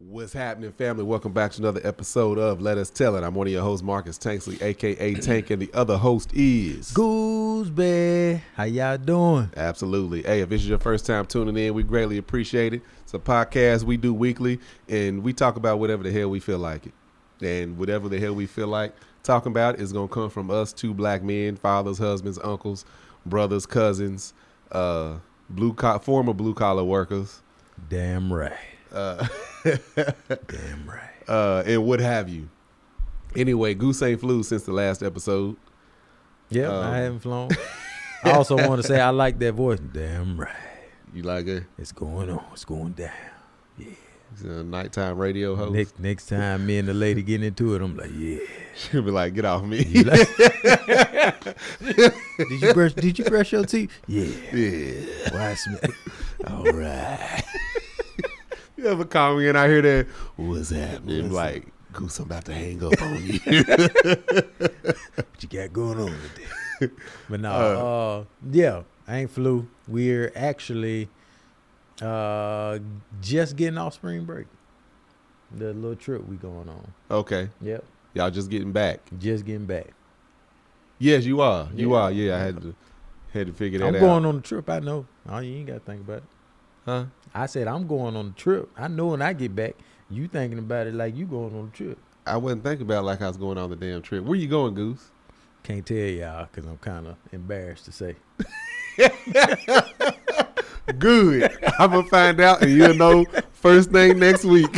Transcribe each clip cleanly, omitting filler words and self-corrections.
What's happening, family? Welcome back to another episode of Let Us Tell It. I'm one of your hosts, Marcus Tanksley, a.k.a. Tank, and the other host is... Gooseby. How y'all doing? Absolutely. Hey, if this is your first time tuning in, we greatly appreciate it. It's a podcast we do weekly, and we talk about whatever the hell we feel like it. And whatever the hell we feel like talking about is going to come from us two black men, fathers, husbands, uncles, brothers, cousins, former blue-collar workers. Damn right. Damn right. And what have you. Anyway, Goose ain't flew since the last episode. Yep, I haven't flown. I also want to say I like that voice. Damn right. You like it? It's going on. It's going down. Yeah. He's a nighttime radio host. Next time me and the lady get into it, I'm like, yeah. She'll be like, get off me. Did you brush your teeth? Yeah. Yeah. Why smell? All right. You ever call me and I hear that, what's happening? Like, Goose, I'm about to hang up on you. What you got going on today? But no, yeah, I ain't flew. We're actually just getting off spring break. The little trip we going on. Okay. Yep. Y'all just getting back. Just getting back. Yes, you are. You are. Yeah, I had to figure that out. I'm going on the trip. I know. Oh, you ain't got to think about it. Huh? I said I'm going on the trip. I know when I get back, you thinking about it like you going on the trip. I wasn't thinking about it like I was going on the damn trip. Where you going, Goose? Can't tell y'all because I'm kind of embarrassed to say. Good. I'm going to find out and you'll know first thing next week.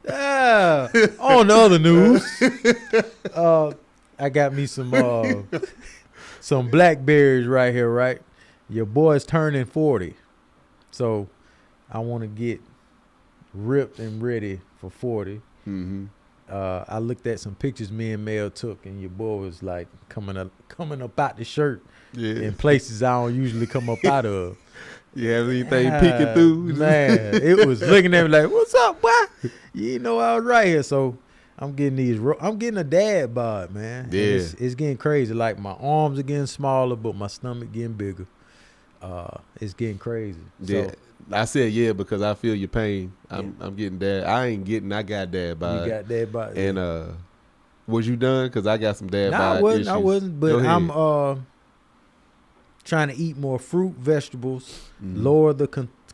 On the other news, I got me some blackberries right here, right? Your boy's turning 40. So I want to get ripped and ready for 40. Mm-hmm. I looked at some pictures me and Mel took, and your boy was like coming up out the shirt in places I don't usually come up out of. You have anything peeking through? Man, it was looking at me like, what's up, boy? You know I was right here. So I'm getting I'm getting a dad bod, man. Yeah. It's getting crazy. Like my arms are getting smaller, but my stomach getting bigger. It's getting crazy. Yeah. So, I said yeah because I feel your pain. I'm getting dad. I got dad bod. You got dad bod. And was you done? Because I got some dad bod issues. I wasn't. But I'm trying to eat more fruit, vegetables, lower the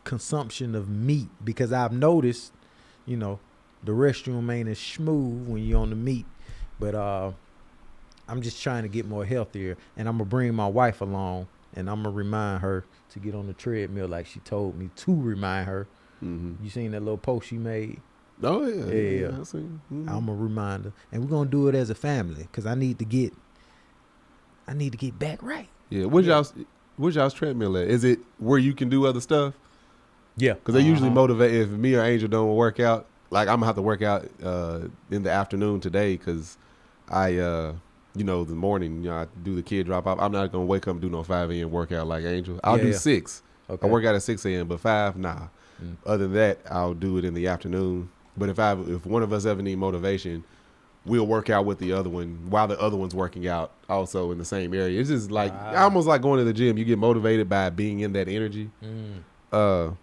consumption of meat because I've noticed, the restroom ain't as smooth when you're on the meat. But I'm just trying to get more healthier, and I'm gonna bring my wife along. And I'm going to remind her to get on the treadmill like she told me to remind her. Mm-hmm. You seen that little post she made? Oh, yeah. Yeah. I seen. Mm-hmm. I'm going to remind her. And we're going to do it as a family because I need to get back right. Yeah. Where's y'all's treadmill at? Is it where you can do other stuff? Yeah. Because they usually motivate. If me or Angel don't work out, like I'm going to have to work out in the afternoon today because the morning, I do the kid drop off. I'm not going to wake up and do no 5 a.m. workout like Angel. I'll do 6. Okay. I work out at 6 a.m., but 5, nah. Other than that, I'll do it in the afternoon. But if one of us ever need motivation, we'll work out with the other one while the other one's working out also in the same area. It's just like almost like going to the gym. You get motivated by being in that energy. But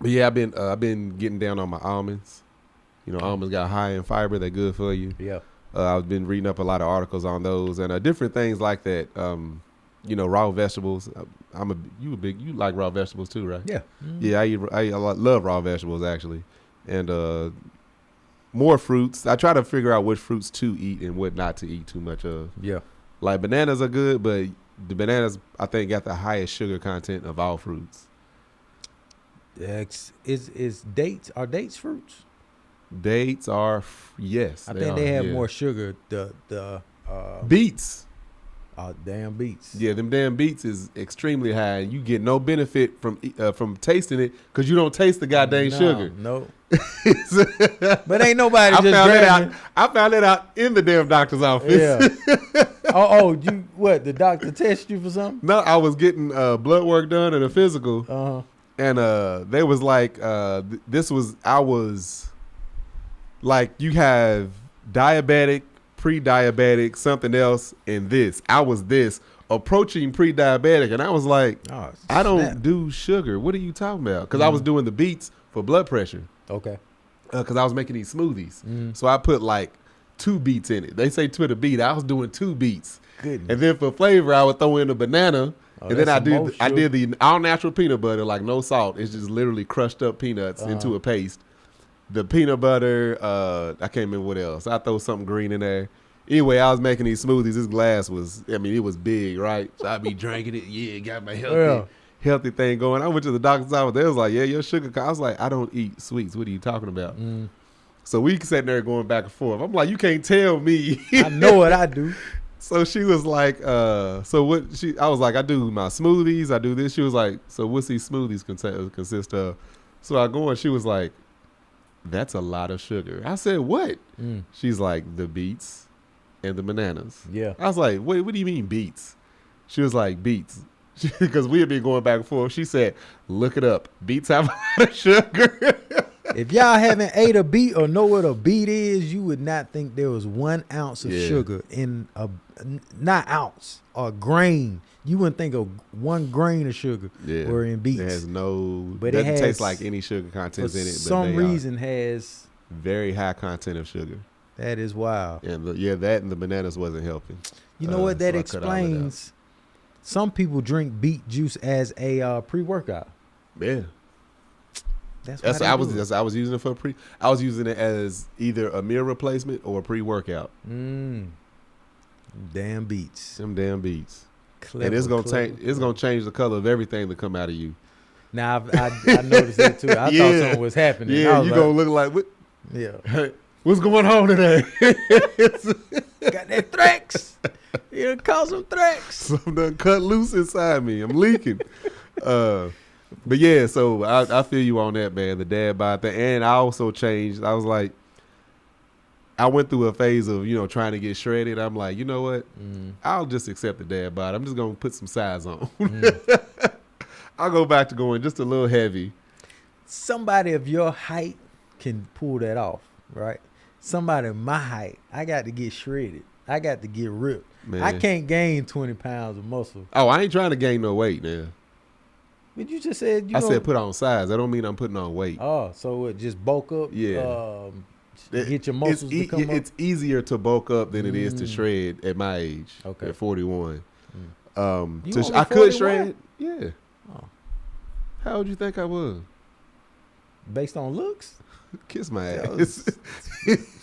yeah, I've been getting down on my almonds. Almonds got high in fiber. They're good for you. Yeah. I've been reading up a lot of articles on those and different things like that. Raw vegetables. You like raw vegetables too, right? Yeah. Mm-hmm. Yeah, I love raw vegetables actually, and more fruits. I try to figure out which fruits to eat and what not to eat too much of. Yeah. Like bananas are good, but the bananas I think got the highest sugar content of all fruits. Is dates? Are dates fruits? Dates are yes. I think they have more sugar. The beets. Damn beets. Yeah, them damn beets is extremely high, and you get no benefit from tasting it because you don't taste the goddamn sugar. No. But ain't nobody I found that out in the damn doctor's office. Yeah. The doctor tested you for something? No, I was getting blood work done and a physical, and they was like, I was. Like you have diabetic, pre-diabetic, something else, and this. I was this approaching pre-diabetic, and I was like, I don't do sugar. What are you talking about? Because I was doing the beets for blood pressure. Okay. Because I was making these smoothies. So I put like 2 beets in it. They say to the beet. I was doing 2 beets. Goodness. And then for flavor, I would throw in a banana. And then I did the all natural peanut butter, like no salt. It's just literally crushed up peanuts into a paste. The peanut butter, I can't remember what else. I throw something green in there. Anyway, I was making these smoothies. This glass was, I mean, it was big, right? So I'd be drinking it. Yeah, got my healthy thing going. I went to the doctor's office. They was like, yeah, your sugar. I was like, I don't eat sweets. What are you talking about? So we sat there going back and forth. I'm like, you can't tell me. I know what I do. So she was like, so what I was like, I do my smoothies, I do this. She was like, so what's these smoothies consist of? So I go and she was like, that's a lot of sugar. I said, what? She's like, the beets and the bananas. Yeah. I was like, wait, what do you mean beets? She was like, beets. Because we had been going back and forth. She said, look it up. Beets have a lot of sugar. If y'all haven't ate a beet or know what a beet is, you would not think there was 1 ounce of sugar in not ounce, or grain. You wouldn't think of 1 grain of sugar were in beets. It has doesn't taste like any sugar content in it. For some reason has very high content of sugar. That is wild. And that and the bananas wasn't helping. You know what? That explains. Some people drink beet juice as a pre-workout. Yeah. That's I was using it for I was using it as either a meal replacement or a pre-workout. Damn beets. Them damn beets. Clever, and it's gonna change the color of everything that come out of you. Now I noticed that too. I thought something was happening. Yeah, you gonna look like what? Yeah. Hey, what's going on today? Got that threx. You cause some threx. Something done cut loose inside me. I'm leaking. But yeah, so I feel you on that, man. The dad bod thing, and I also changed. I was like, I went through a phase of trying to get shredded. I'm like, you know what? I'll just accept the dad bod. I'm just gonna put some size on. I'll go back to going just a little heavy. Somebody of your height can pull that off, right? Somebody of my height, I got to get shredded. I got to get ripped. Man. I can't gain 20 pounds of muscle. Oh, I ain't trying to gain no weight now. But you just said I said put on size. That don't mean I'm putting on weight. Oh, so it just bulk up? Yeah. Get your muscles to come up? It's easier to bulk up than it is to shred at my age. Okay. At 41. I could shred. Yeah. Oh. How old you think I was? Based on looks? Kiss my ass.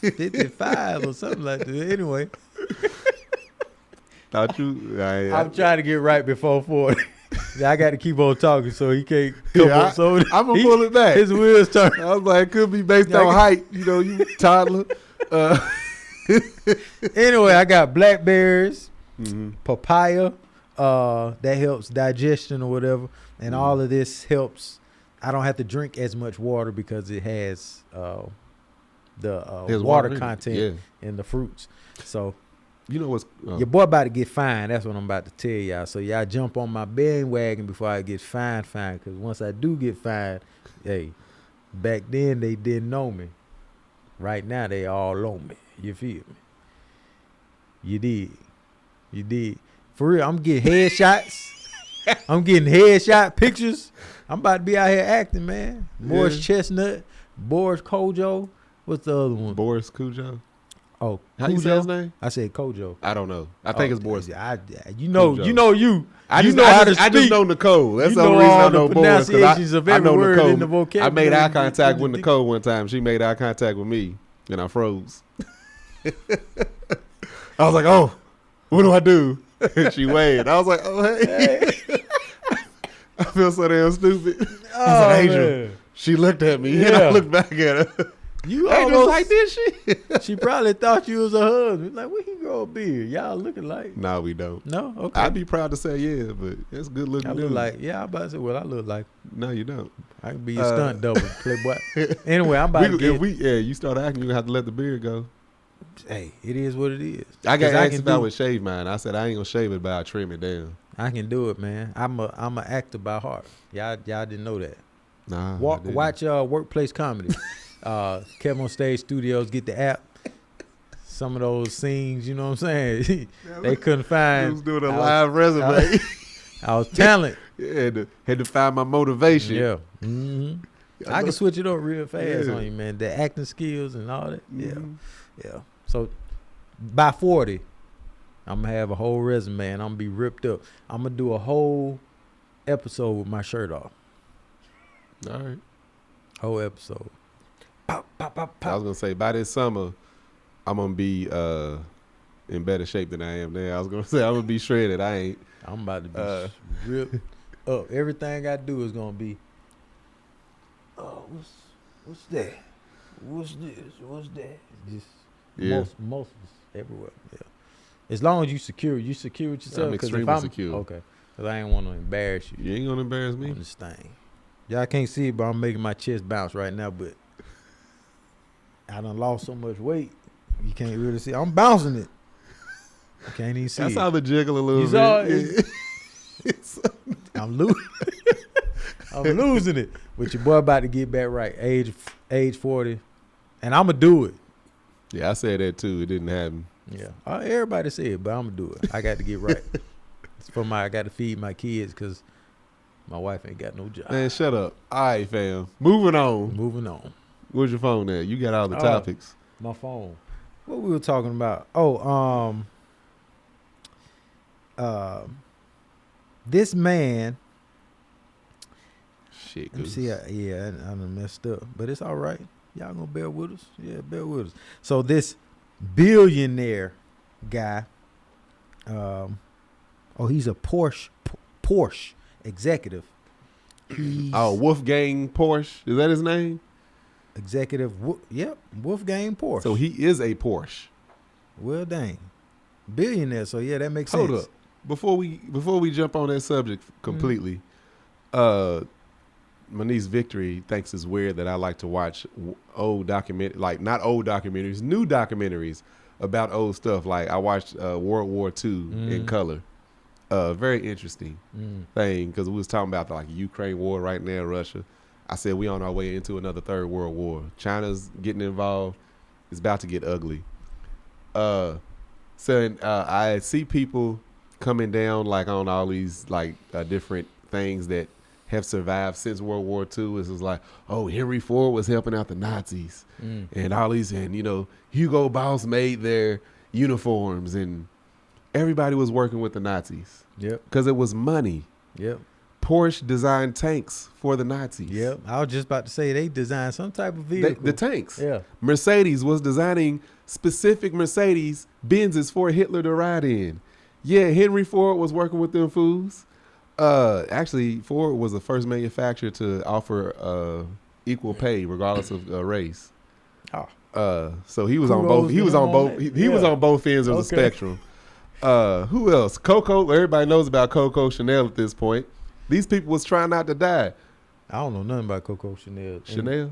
55 or something like that. Anyway. Thought you? I'm trying to get right before 40. I got to keep on talking so he can't come up. So I'm going to pull it back. His wheels turn. I was like, it could be based on height. You toddler. Anyway, I got blackberries, papaya. That helps digestion or whatever. And all of this helps. I don't have to drink as much water because it has the water content in the fruits. So, you know what's your boy about to get fined. That's what I'm about to tell y'all. So y'all jump on my bandwagon before I get fined. Because once I do get fined, hey, back then they didn't know me. Right now they all on me. You feel me? You did. For real, I'm getting headshots. I'm getting headshot pictures. I'm about to be out here acting, man. Boris Chestnut, Boris Kojo. What's the other one? Boris Kojo. Oh, how you say his name? I said Kojo. I don't know. I think it's Boris. I just know Nicole. That's the only reason I know Boris. I know Nicole. In the vocabulary. I made eye contact with Nicole one time. She made eye contact with me, and I froze. I was like, "Oh, what do I do?" And she waved. I was like, "Oh, hey." I feel so damn stupid. Oh, I was like, Angel. She looked at me, and I looked back at her. You almost like this shit. She probably thought you was a husband. Like, where he grow a beard? Y'all looking like? No, we don't. No, okay. I'd be proud to say yeah, but it's good looking. I look like I'm about to say. Well, I look like. No, you don't. I can be your stunt double, playboy. Anyway, I'm about to get. If you start acting, you have to let the beard go. Hey, it is what it is. I got asked if I would shave mine. I said I ain't gonna shave it, but I'll trim it down. I can do it, man. I'm a actor by heart. Y'all didn't know that. Nah. Watch Workplace Comedy. Kevin on Stage Studios. Get the app. some of those scenes, you know what I'm saying? They couldn't find. He was doing a live resume. I was talent. Yeah, had to find my motivation. Yeah. Mm-hmm. I can switch it up real fast on you, man. The acting skills and all that. Mm-hmm. Yeah. So by 40, I'm going to have a whole resume and I'm going to be ripped up. I'm going to do a whole episode with my shirt off. All right. Whole episode. Pop, pop, pop, pop. I was going to say, by this summer, I'm going to be in better shape than I am now. I was going to say, I'm going to be shredded. I ain't. I'm about to be ripped up. Everything I do is going to be, oh, what's that? What's this? What's that? Just most everywhere. Yeah. As long as you secure with yourself. I'm extremely secure. Okay. Because I ain't want to embarrass you. You ain't going to embarrass me. On this thing. Y'all can't see it, but I'm making my chest bounce right now. But I done lost so much weight. You can't really see. I'm bouncing it. You can't even see I saw the jiggle a little bit. Saw it? I'm losing it. But your boy about to get back right. Age 40. And I'm going to do it. Yeah, I said that too. It didn't happen. Yeah. Everybody said it, but I'm going to do it. I got to get right. It's for I got to feed my kids because my wife ain't got no job. Man, shut up. All right, fam. Moving on. Where's your phone at? You got all the topics. My phone. What we were talking about? This man. Shit. Let me see. I done messed up, but it's all right. Y'all gonna bear with us? Yeah, bear with us. So this billionaire guy. He's a Porsche executive. Wolfgang Porsche. Is that his name? Executive. Wolfgang Porsche. So he is a Porsche. Well, dang. Billionaire. So yeah, that makes sense. Hold up. Before we jump on that subject completely, my niece Victory thinks it's weird that I like to watch old not old documentaries, new documentaries about old stuff. Like I watched World War II in color. Very interesting thing because we was talking about the Ukraine war right now, Russia. I said we on our way into another third world war. China's getting involved. It's about to get ugly. I see people coming down on all these different things that have survived since World War II. It's just Henry Ford was helping out the Nazis and all these, and Hugo Boss made their uniforms and everybody was working with the Nazis. Yep. Because it was money. Yep. Porsche designed tanks for the Nazis. Yep. I was just about to say they designed some type of vehicle. The tanks. Yeah. Mercedes was designing specific Mercedes Benzes for Hitler to ride in. Yeah, Henry Ford was working with them fools. Actually, Ford was the first manufacturer to offer equal pay regardless of race. So he was on both. He was on both. He was on both ends of the spectrum. Who else? Coco. Everybody knows about Coco Chanel at this point. These people was trying not to die. I don't know nothing about Coco Chanel. Chanel,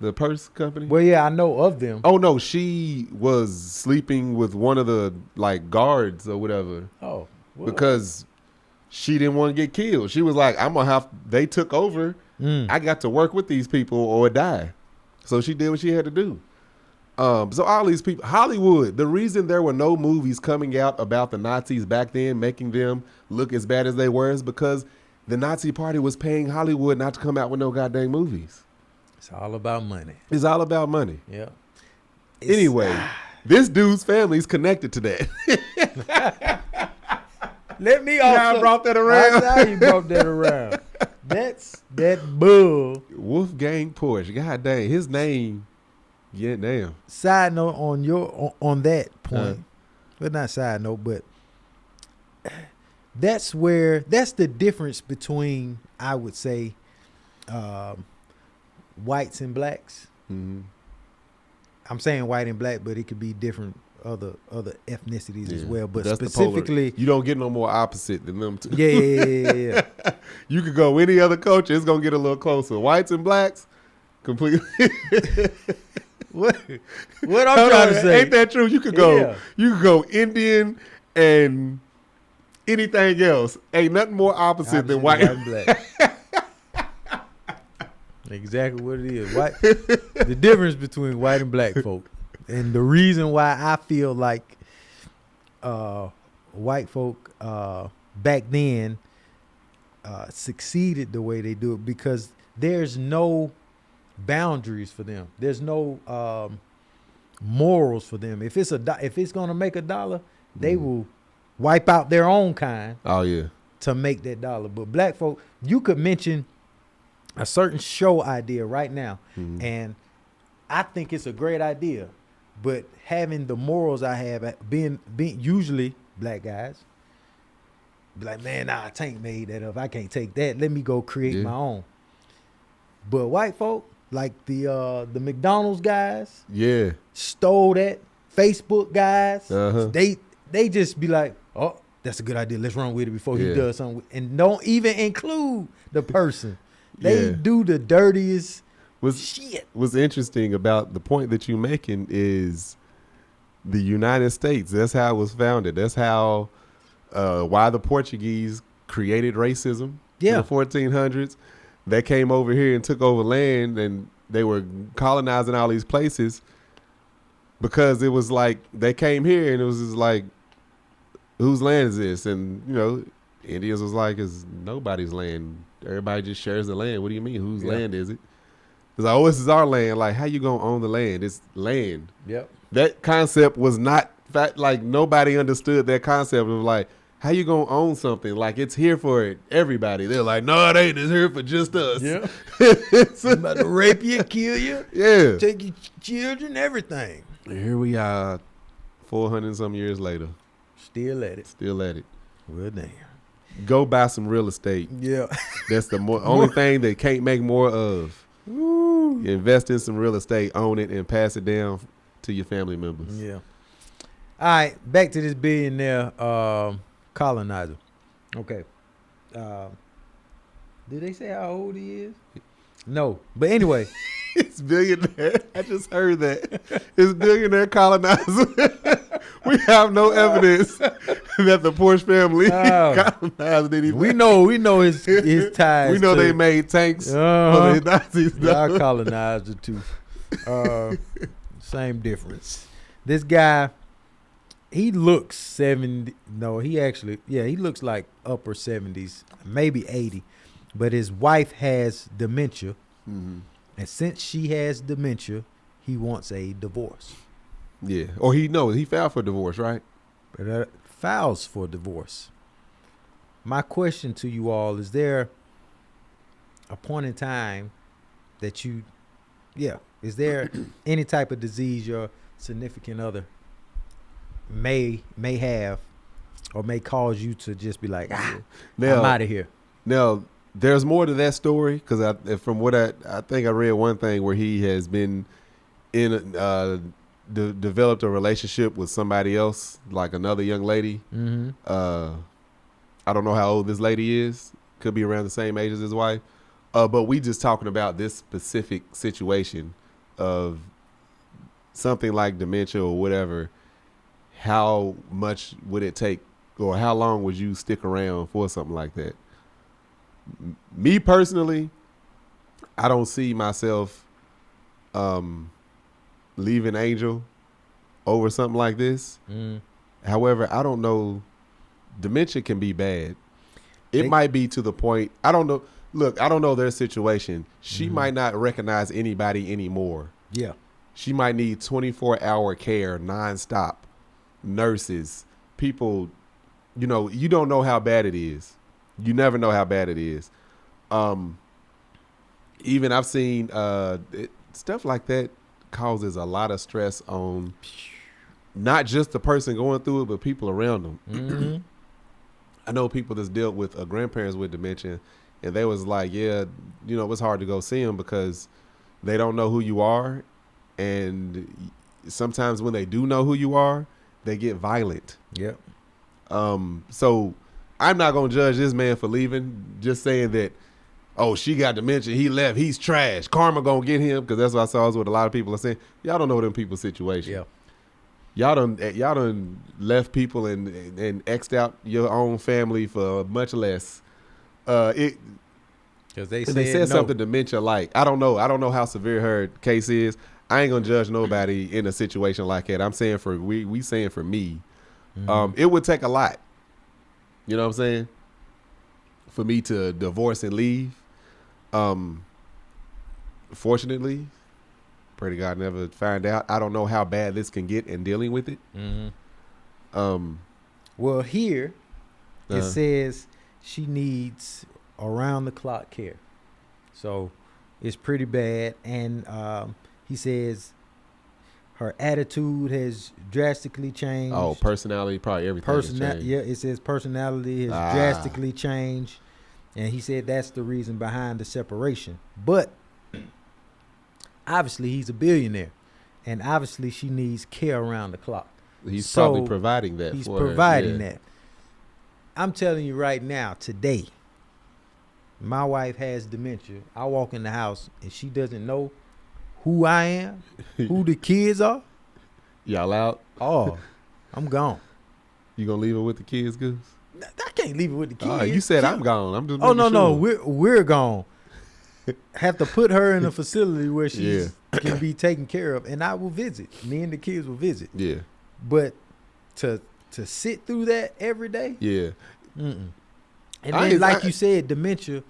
the purse company. Well, yeah, I know of them. Oh no, she was sleeping with one of the guards or whatever. Oh, well. Because she didn't want to get killed. She was like, "I'm gonna have." They took over. I got to work with these people or die. So she did what she had to do. So all these people, Hollywood, the reason there were no movies coming out about the Nazis back then, making them look as bad as they were, is because the Nazi party was paying Hollywood not to come out with no goddamn movies. It's all about money. It's all about money. Yeah. Anyway, this dude's family is connected to that. Let me also. I brought that around. That's how you brought that around. That's that bull. Wolfgang Porsche. God dang, his name. Yeah, damn. Side note on that point, but not side note, but that's the difference between, I would say, whites and blacks. Mm-hmm. I'm saying white and black, but it could be different other ethnicities as well. But that's specifically, you don't get no more opposite than them two. Yeah. You could go any other culture, it's gonna get a little closer. Whites and blacks, completely. What I'm trying to say? Ain't that true? You could go Indian and anything else. Ain't nothing more opposite than white and black. Exactly what it is. The difference between white and black folk. And the reason why I feel like white folk back then succeeded the way they do it because there's no boundaries for them. There's no morals for them. If it's gonna make $1, they will wipe out their own kind. Oh yeah. To make that $1. But black folk, you could mention a certain show idea right now, and I think it's a great idea. But having the morals I have, being usually black guys, be like, man, nah, Tank made that up. I can't take that. Let me go create my own. But white folk, like the McDonald's guys, stole that. Facebook guys, they just be like, oh, that's a good idea. Let's run with it before he does something. And don't even include the person. They do the dirtiest shit. What's interesting about the point that you're making is the United States. That's how it was founded. That's how why the Portuguese created racism in the 1400s. They came over here and took over land, and they were colonizing all these places because it was like they came here and it was just like, whose land is this? And, you know, Indians was like, it's nobody's land. Everybody just shares the land. What do you mean? Whose land is it? It's like, oh, this is our land. Like, how you going to own the land? It's land. Yep. That concept was not, like, nobody understood that concept of, like, how you going to own something? Like, it's here for everybody. They're like, no, it ain't. It's here for just us. Yeah. I'm about to rape you, kill you. Yeah. Take your children, everything. And here we are 400 some years later. Still at it. Still at it. Well, damn. Go buy some real estate. Yeah. That's the only thing they can't make more of. Woo. Invest in some real estate, own it, and pass it down to your family members. Yeah. All right, back to this billionaire colonizer. Okay. Did they say how old he is? No. But anyway. It's billionaire. I just heard that. It's billionaire colonizer. We have no evidence that the Porsche family colonized anything. We know his ties. We know they made tanks for the Nazis. Y'all colonized it too. Same difference. This guy, he looks 70. No, he looks like upper 70s, maybe 80. But his wife has dementia. Mm-hmm. And since she has dementia, he wants a divorce. Yeah. Or he filed for divorce, right? But files for divorce. My question to you all, is there a point in time that is there any type of disease your significant other may have or may cause you to just be like, I'm out of here? Now, there's more to that story because from what I think I read one thing where he has been developed a relationship with somebody else, like another young lady. Mm-hmm. I don't know how old this lady is. Could be around the same age as his wife. But we just talking about this specific situation of something like dementia or whatever. How much would it take, or how long would you stick around for something like that? Me personally, I don't see myself leaving Angel over something like this. However, I don't know. Dementia can be bad. It might be to the point. I don't know. Look, I don't know their situation. She might not recognize anybody anymore. Yeah. She might need 24-hour care, nonstop, nurses, people. You know, you don't know how bad it is. You never know how bad it is. Even I've seen stuff like that causes a lot of stress on not just the person going through it, but people around them. Mm-hmm. I know people that's dealt with grandparents with dementia, and they was like, yeah, you know, it's hard to go see them because they don't know who you are. And sometimes when they do know who you are, they get violent. Yep. So I'm not going to judge this man for leaving, just saying that, oh, she got dementia, he left, he's trash, karma going to get him, because that's what I saw is what a lot of people are saying. Y'all don't know them people's situation. Yeah. Y'all done left people and X'd out your own family for much less. Because they said something dementia like. I don't know how severe her case is. I ain't gonna judge nobody in a situation like that. I'm saying we saying for me, it would take a lot. You know what I'm saying? For me to divorce and leave. Fortunately, pray to God never find out. I don't know how bad this can get in dealing with it. Well, here it says she needs around the clock care. So it's pretty bad. And he says her attitude has drastically changed. Oh, personality, probably everything has changed. Yeah, it says personality has drastically changed. And he said that's the reason behind the separation. But obviously he's a billionaire. And obviously she needs care around the clock. He's probably providing that. He's providing that. I'm telling you right now, today, my wife has dementia. I walk in the house and she doesn't know who I am, who the kids are. Y'all out? Oh, I'm gone. You gonna leave her with the kids, Goose? I can't leave her with the kids. You said I'm gone. I'm just. Oh no, we're gone. Have to put her in a facility where she can be taken care of, and I will visit. Me and the kids will visit. Yeah. But to sit through that every day. Yeah. And then, like you said, dementia.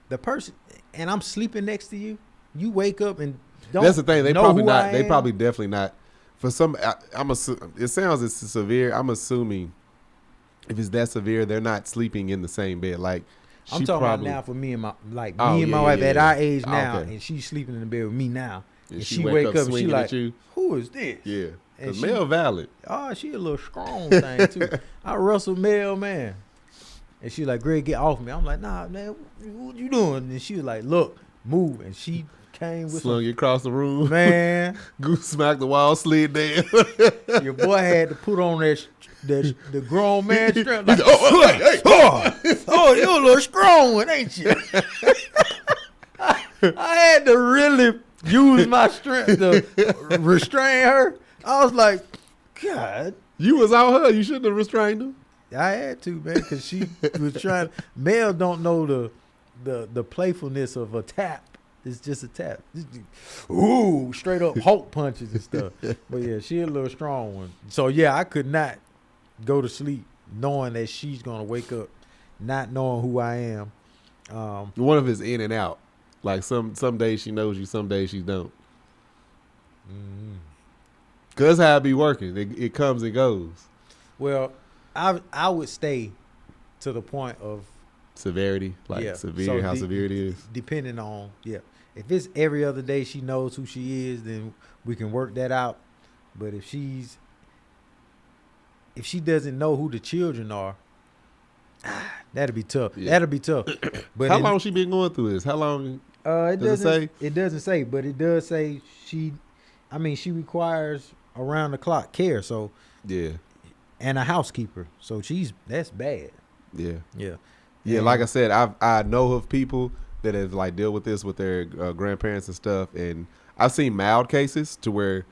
The person, and I'm sleeping next to you. You wake up and don't. That's the thing. They probably not. They probably definitely not. For some, it sounds as severe. I'm assuming if it's that severe, they're not sleeping in the same bed. Like I'm talking about now for me and my wife at our age now, and she's sleeping in the bed with me now. And she wake up and she like, who is this? Yeah, because Mel valid. Oh, she a little strong thing too. I wrestle Mel, man. And she like, Greg, get off me. I'm like, nah, man, what you doing? And she was like, look, move. And she came with slung you across the room. Man. Goose smacked the wall, slid down. Your boy had to put on the grown man strength. Like, you're a little strong one, ain't you? I had to really use my strength to restrain her. I was like, God. You was out her. You shouldn't have restrained her. I had to, man, because she was trying. Mel don't know the playfulness of a tap. It's just a tap. Ooh, straight up Hulk punches and stuff. But yeah, she a little strong one. So yeah, I could not go to sleep knowing that she's gonna wake up, not knowing who I am. One of it's in and out. Like some days she knows you, some days she don't. Cause how it be working. It comes and goes. Well, I would stay to the point of severity, severe, so how severe it is. Depending on, if it's every other day she knows who she is, then we can work that out. But if she doesn't know who the children are, that'd be tough. Yeah. That'll be tough. But how long she been going through this? How long? Does it say? It doesn't say, but it does say she requires around the clock care. So yeah. And a housekeeper, so that's bad. Yeah. And like I said, I know of people that have like dealt with this with their grandparents and stuff, and I've seen mild cases to where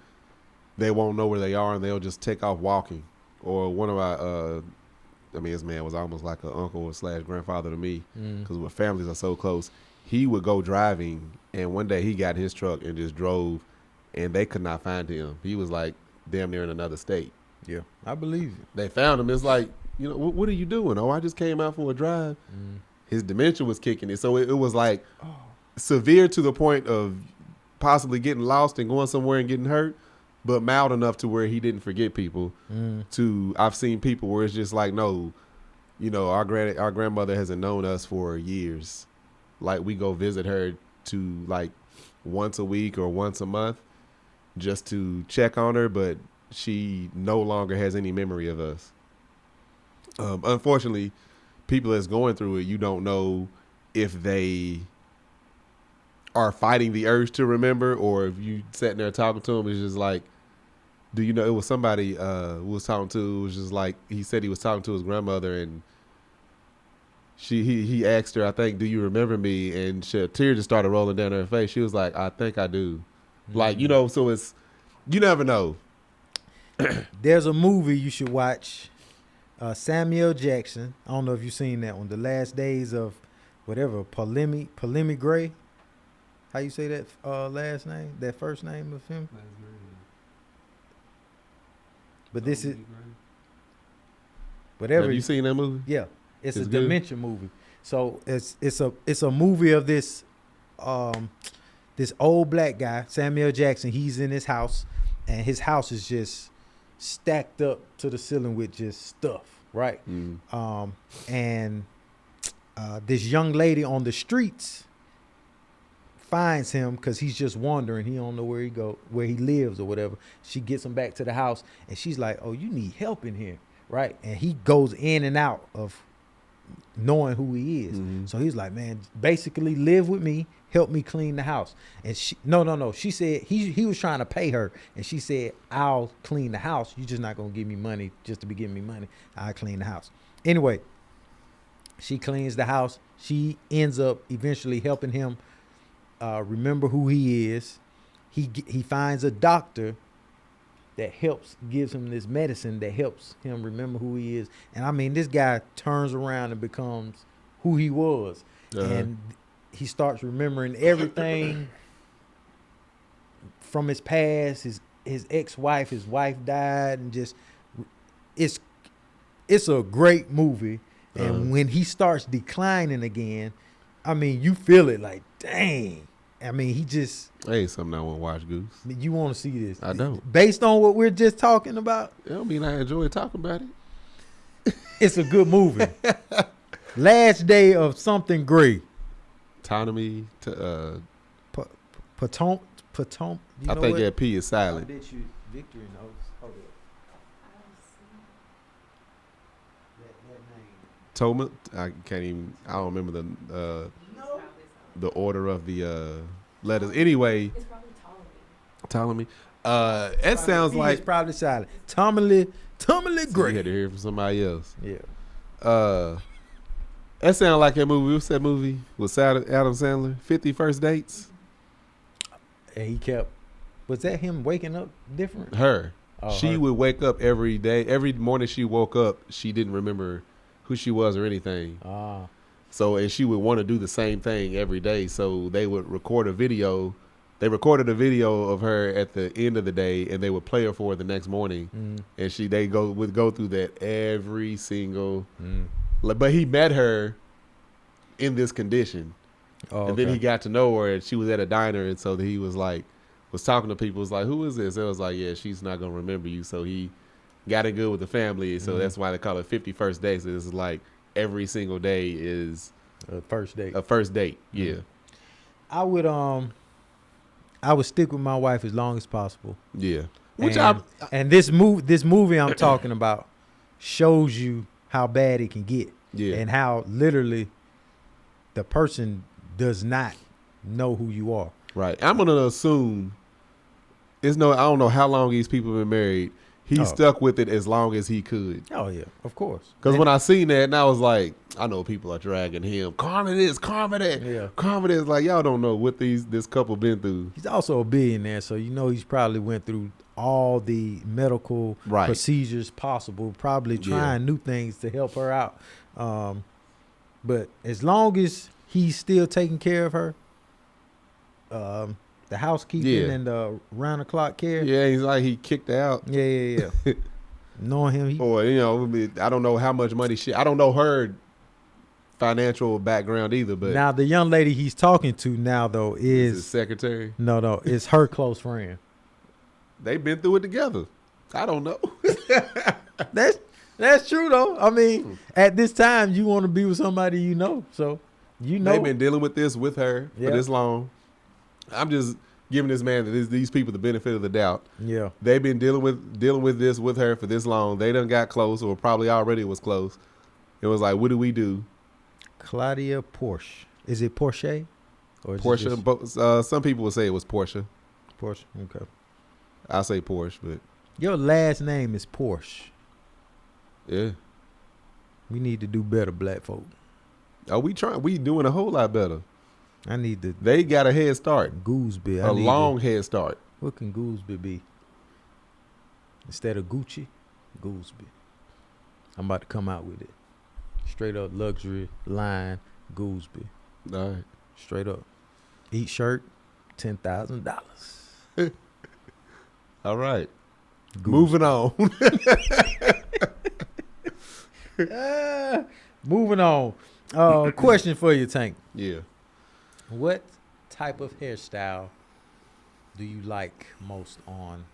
they won't know where they are and they'll just take off walking. Or one of my, this man was almost like an uncle / grandfather to me because our families are so close. He would go driving, and one day he got in his truck and just drove, and they could not find him. He was like damn near in another state. Yeah, I believe you. They found him. It's like, what are you doing? Oh, I just came out for a drive. His dementia was kicking it. So it was like severe to the point of possibly getting lost and going somewhere and getting hurt, but mild enough to where he didn't forget people. I've seen people where it's just like, no, our grandmother hasn't known us for years. Like we go visit her to like once a week or once a month just to check on her, but she no longer has any memory of us. Unfortunately, people that's going through it, you don't know if they are fighting the urge to remember, or if you sitting there talking to them, it's just like, do you know? It was somebody who was talking to. It was just like he said he was talking to his grandmother, and he asked her, I think, do you remember me? And a tear just started rolling down her face. She was like, I think I do. Like so it's you never know. There's a movie you should watch. Samuel Jackson. I don't know if you've seen that one. The Last Days of whatever. Polemy Gray. How you say that last name? That first name of him? But this is whatever. Have you seen that movie? Yeah, it's a good? dementia movie. So it's a movie of this this old black guy, Samuel Jackson. He's in his house, and his house is just stacked up to the ceiling with just stuff, right? And this young lady on the streets finds him because he's just wandering. He don't know where he lives or whatever. She gets him back to the house, and she's like, "Oh, you need help in here, right?" And he goes in and out of knowing who he is. So he's like, "Man, basically live with me, help me clean the house." And she, no. She said he was trying to pay her, and she said, "I'll clean the house. You're just not gonna give me money just to be giving me money. I'll clean the house." Anyway, she cleans the house. She ends up eventually helping him remember who he is. He finds a doctor that gives him this medicine that helps him remember who he is. And I mean, this guy turns around and becomes who he was. And he starts remembering everything from his past, his ex-wife, his wife died, and just it's a great movie. And when he starts declining again, I mean, you feel it like, dang. I mean, he just... Hey, something I want to watch, Goose. You want to see this. I don't. Based on what we're just talking about. It don't mean I enjoy talking about it. It's a good movie. Last Day of Something Great. Autonomy. Potomac. I think that P is silent. I bet you Victory knows. Hold up. Toma, I can't even. I don't remember the order of the letters. Anyway, it's probably Ptolemy. It sounds like it's probably silent. Tommy so Gray. you had to hear it from somebody else. Yeah. That sounded like that movie. What's that movie with Adam Sandler? 50 First Dates. And he kept. Was that him waking up different? Her. She her. would wake up every day. Every morning she woke up, she didn't remember who she was or anything. So, and she would want to do the same thing every day. So they would record a video. They recorded a video of her at the end of the day, and they would play her for her the next morning. And they would go through that every single. But he met her in this condition, and then he got to know her, and she was at a diner, and so he was talking to people. Was like, "Who is this?" It was like, "Yeah, she's not gonna remember you." So he got it good with the family. So that's why they call it 50 First Dates. It's like every single day is a first date. A first date. Yeah. I would stick with my wife as long as possible. Yeah. And this movie I'm talking about shows you how bad it can get. Yeah. And how literally the person does not know who you are. Right. I'm gonna assume I don't know how long these people have been married. He stuck with it as long as he could. Oh yeah, of course. Because when I seen that, and I was like, I know people are dragging him. Karma this, karma that. Yeah. Karma this. Like, y'all don't know what this couple been through. He's also a billionaire, so he's probably went through all the medical procedures possible, probably trying new things to help her out. But as long as he's still taking care of her, the housekeeping and the round-the-clock care. Yeah, he's like he kicked her out. Yeah. Knowing him. Or, I don't know how much money I don't know her financial background either. But now, the young lady he's talking to now, though, is his secretary? No, it's her close friend. They've been through it together. I don't know. That's true, though. I mean, at this time, you want to be with somebody you know. So, They've been dealing with this with her for this long. I'm just giving this man, these people, the benefit of the doubt. Yeah. They've been dealing with this with her for this long. They done got close, or probably already was close. It was like, what do we do? Claudia Porsche. Is it Porsche? Or is Porsche. It just... Some people would say it was Porsche. Porsche. Okay. I say Porsche, but your last name is Porsche. Yeah. We need to do better, black folk. Oh, we trying. We doing a whole lot better. I need to. They got a head start. Gooseby. A long head start. What can Gooseby be? Instead of Gucci, Gooseby. I'm about to come out with it. Straight up luxury line, Gooseby. All right. Straight up. Eat shirt, $10,000. All right. Goose. Moving on. Moving on. Question for you, Tank. Yeah. What type of hairstyle do you like most on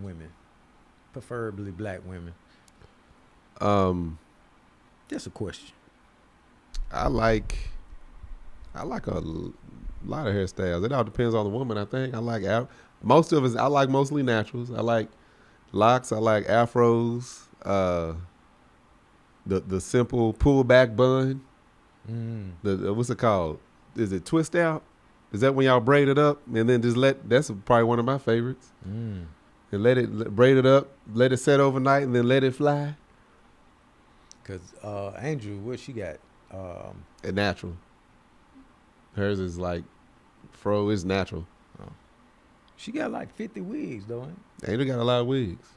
women? Preferably black women. Just a question. I like a lot of hairstyles. It all depends on the woman, I think. I like most of us. I like mostly naturals. I like locks. I like afros. The simple pull back bun. The what's it called? Is it twist out? Is that when y'all braid it up and then just that's probably one of my favorites. And braid it up, let it set overnight, and then let it fly. Cause Angel, what she got? A natural. Hers is like fro is natural. Oh. She got like 50 wigs though. Ain't? Angel got a lot of wigs,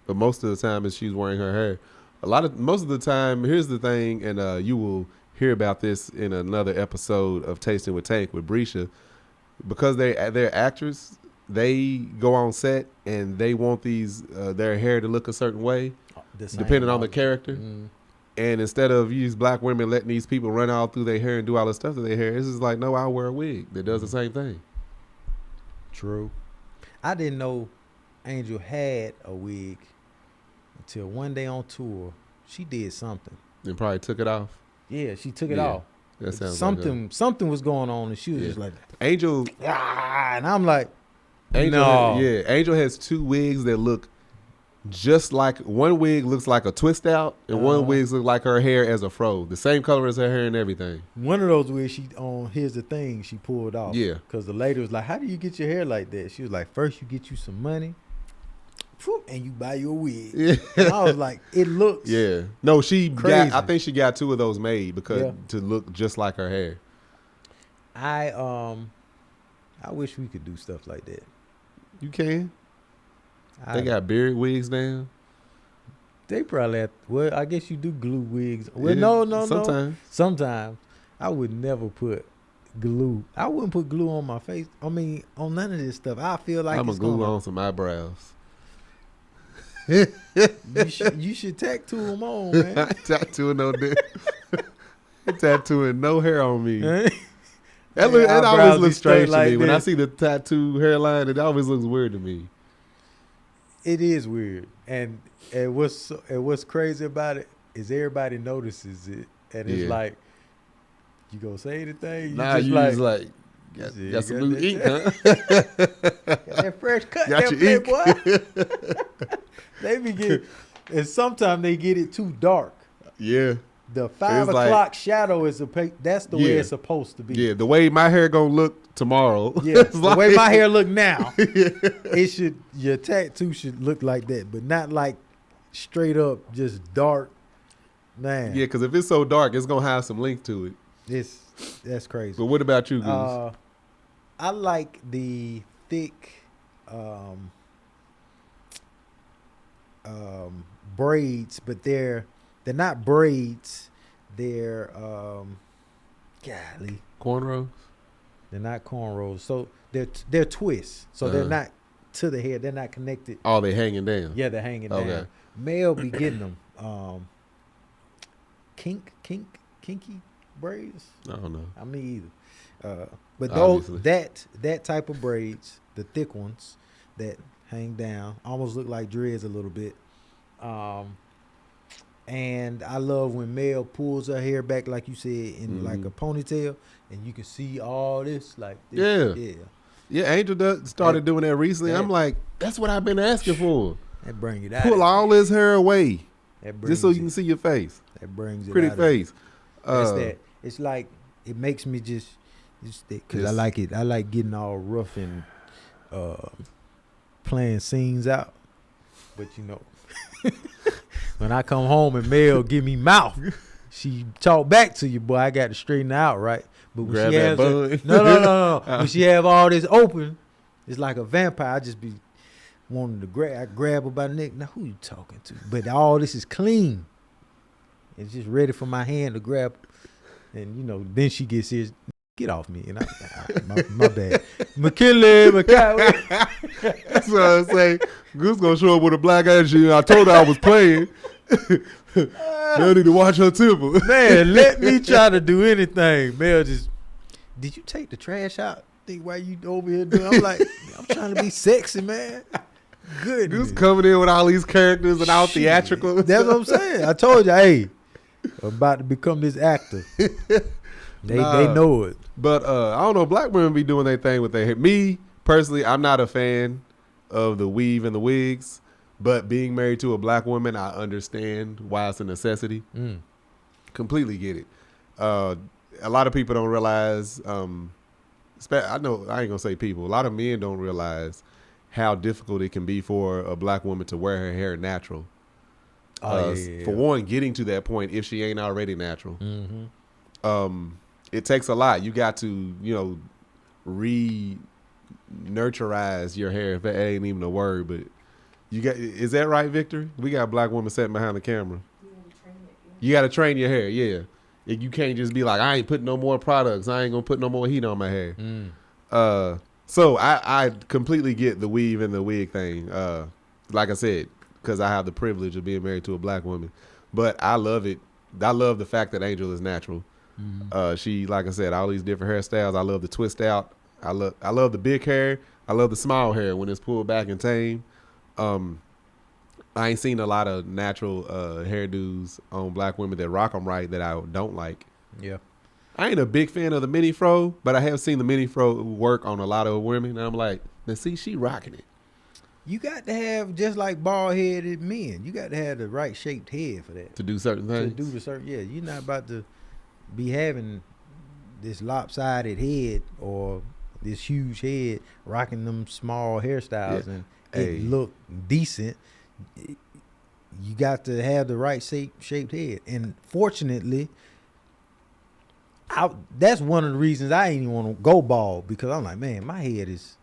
but most of the time is she's wearing her hair. Most of the time, here's the thing, and you will hear about this in another episode of Tasting with Tank with Brisha, because they're actors. They go on set and they want their hair to look a certain way, depending on the character. And instead of these black women letting these people run all through their hair and do all the stuff to their hair, it's just like, no, I'll wear a wig that does the same thing. True. I didn't know Angel had a wig until one day on tour. She did something. And probably took it off. Yeah, she took it off. That sounds something was going on, and she was just like, Angel. And I'm like, Angel. Angel has two wigs that look just like, one wig looks like a twist out, and one wig looks like her hair as a fro. The same color as her hair and everything. One of those wigs, here's the thing, she pulled off. Yeah. Because the lady was like, how do you get your hair like that? She was like, first you get you some money, and you buy your wig. Yeah. And I was like, it looks No, I think she got two of those made to look just like her hair. I wish we could do stuff like that. You can. They got beard wigs now. They probably I guess you do glue wigs. Well, no. Sometimes I would never put glue. I wouldn't put glue on my face. I mean, on none of this stuff. I feel like I'm gonna glue on some eyebrows. You should tattoo them on, man. I ain't tattooing no dick. Tattooing no hair on me. That always looks strange to me. When I see the tattoo hairline, it always looks weird to me. It is weird, and what's crazy about it is everybody notices it, and it's like, you gonna say anything? Just like got some new ink, huh? Got that fresh cut, got there, boy. They be getting, and sometimes they get it too dark. Yeah. The 5 o'clock shadow is that's the way it's supposed to be. Yeah, the way my hair gonna look tomorrow. Yeah, the way my hair look now. Your tattoo should look like that, but not like straight up just dark. Man. Yeah, because if it's so dark, it's gonna have some length to it. That's crazy. But what about you, Goose? I like the thick braids, but they're not braids. They're cornrows. They're not cornrows. So they're twists. So they're not to the hair. They're not connected. Oh, they're hanging down. Yeah, they're hanging down. Male be getting them. Kinky braids. I don't know. I mean either. But those that type of braids, the thick ones that hang down, almost look like dreads a little bit. And I love when Mel pulls her hair back, like you said, in like a ponytail, and you can see all this like this. Yeah, Angel started doing that recently. I'm like, that's what I've been asking for. That bring it out. Pull all his hair away, just so you can see your face. That brings it pretty out face. It's like, it makes me just because I like it. I like getting all rough and playing scenes out. But you know, when I come home and Mel give me mouth, she talk back to you, boy. I got to straighten her out, right? But when grab she has no. When she have all this open, it's like a vampire. I just be wanting to grab. I grab her by the neck. Now who you talking to? But all this is clean. It's just ready for my hand to grab. And you know, then she gets serious. Get off me. And my bad. McKinley, McKinley. That's what I was saying. Goose gonna show up with a black attitude. I told her I was playing. Mel need to watch her temper. Man, let me try to do anything. Mel just, did you take the trash out? Think why you over here doing? I'm like, I'm trying to be sexy, man. Good. Goose coming in with all these characters and all theatrical. That's what I'm saying. I told you, hey, I'm about to become this actor. They know it. But I don't know. Black women be doing their thing with their hair. Me personally, I'm not a fan of the weave and the wigs. But being married to a black woman, I understand why it's a necessity. Completely get it. A lot of people don't realize. I know I ain't gonna say people. A lot of men don't realize how difficult it can be for a black woman to wear her hair natural. For one, getting to that point if she ain't already natural. It takes a lot. You got to, re-nurturize your hair. If that ain't even a word, but is that right, Victor? We got a black woman sitting behind the camera. You got to train your hair, yeah. You can't just be like, I ain't putting no more products. I ain't going to put no more heat on my hair. So I completely get the weave and the wig thing. Like I said, because I have the privilege of being married to a black woman. But I love it. I love the fact that Angel is natural. She, like I said, all these different hairstyles. I love the twist out. I love the big hair. I love the small hair when it's pulled back and tame. I ain't seen a lot of natural hairdos on black women that rock them right that I don't like. Yeah. I ain't a big fan of the mini fro, but I have seen the mini fro work on a lot of women. And I'm like, now see, she rocking it. You got to have, just like bald-headed men, you got to have the right shaped head for that. To do certain things? To do the certain, yeah. You're not about to be having this lopsided head or this huge head rocking them small hairstyles and it look decent. You got to have the right shaped head. And fortunately, that's one of the reasons I ain't even want to go bald, because I'm like, man, my head is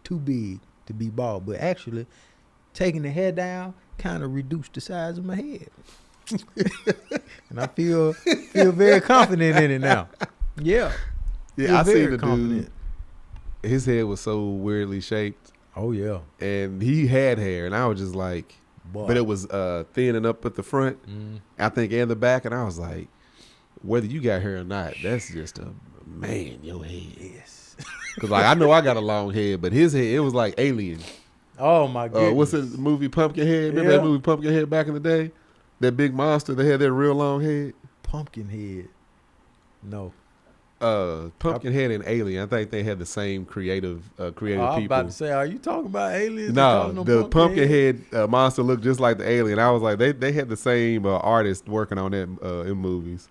too big to be bald. But actually, taking the hair down kind of reduced the size of my head. And I feel very confident in it now. Yeah. Yeah, I seen the dude. His head was so weirdly shaped. Oh, yeah. And he had hair, and I was just like, but it was thin and up at the front, I think, and the back. And I was like, whether you got hair or not, that's just a man, your head. Yes. Because, like, I know I got a long head, but his head, it was like alien. Oh, my goodness. What's the movie Pumpkinhead? Remember that movie Pumpkinhead back in the day? That big monster that had that real long head? Pumpkinhead. No. Pumpkinhead and Alien. I think they had the same creative people. I was about to say, are you talking about aliens? No, the Pumpkinhead monster looked just like the alien. I was like, they had the same artist working on that in movies.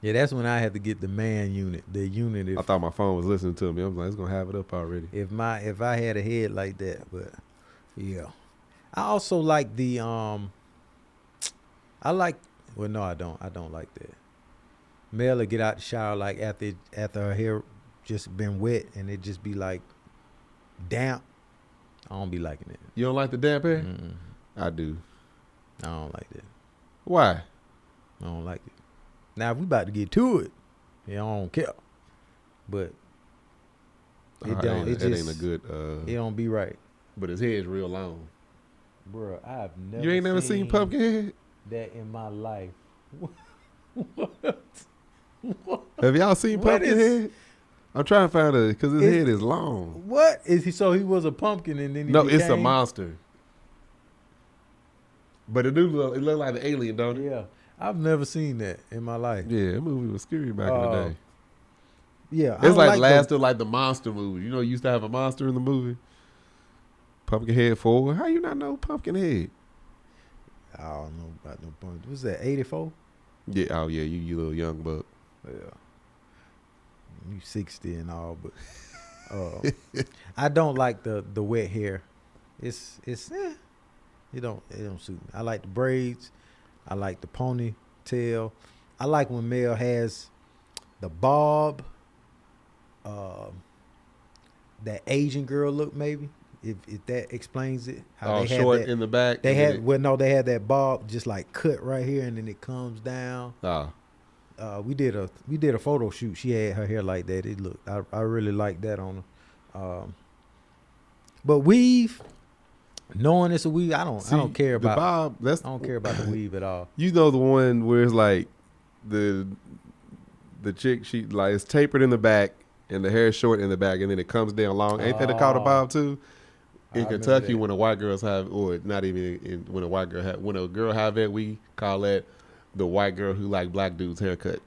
Yeah, that's when I had to get the man unit. The unit. I thought my phone was listening to me. I was like, it's gonna have it up already. If I had a head like that, but yeah. I also like the I don't like that. Mel will get out the shower like after her hair just been wet and it just be like damp. I don't be liking it. You don't like the damp hair? I do. I don't like that. Why? I don't like it. Now if we about to get to it, I don't care. But it ain't a good. It don't be right. But his head's real long. Bro, I've never. You ain't never seen Pumpkinhead? That in my life. What? Have y'all seen Pumpkinhead? I'm trying to find it because his head is long. What is he? So he was a pumpkin and then it's a monster. But it look like the alien, don't it? Yeah, I've never seen that in my life. Yeah, that movie was scary back in the day. Yeah, it's like last of like the monster movie. You know, you used to have a monster in the movie. Pumpkinhead 4. How you not know Pumpkinhead? I don't know about no point. Was that 84? Yeah. Oh yeah, you little young buck. Yeah. You 60 and all, but I don't like the wet hair. It don't suit me. I like the braids. I like the ponytail. I like when Mel has the bob, that Asian girl look maybe. If that explains it. How they short had that, in the back. They had that bob just like cut right here and then it comes down. we did a photo shoot. She had her hair like that. It looked. I really like that on her. But weave, knowing it's a weave, I don't care about. I don't care about the weave at all. You know the one where it's like the chick, she like it's tapered in the back and the hair is short in the back and then it comes down long. Ain't that called a bob too? In Kentucky, when the white girls have, or not even when a white girl have, when a girl have it, we call that the white girl who like black dudes haircut.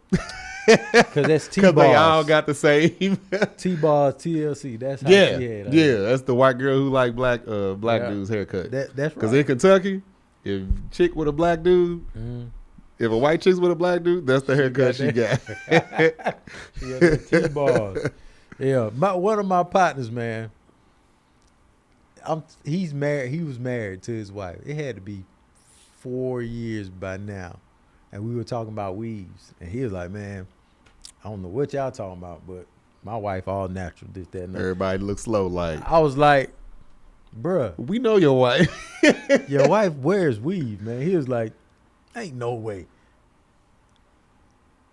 Cause that's T-bars. Cause they all got the same. T-bars, TLC. That's how she had. That's the white girl who like black dudes haircut. That's right. Cause in Kentucky, if chick with a black dude, if a white chick's with a black dude, that's the haircut she got. She got the T-bars. Yeah, one of my partners, man. He's married. He was married to his wife. It had to be 4 years by now, and we were talking about weaves, and he was like, "Man, I don't know what y'all talking about, but my wife all natural, this, that, and that." Everybody looks slow. Like I was like, "Bruh, we know your wife. Your wife wears weave, man." He was like, "Ain't no way."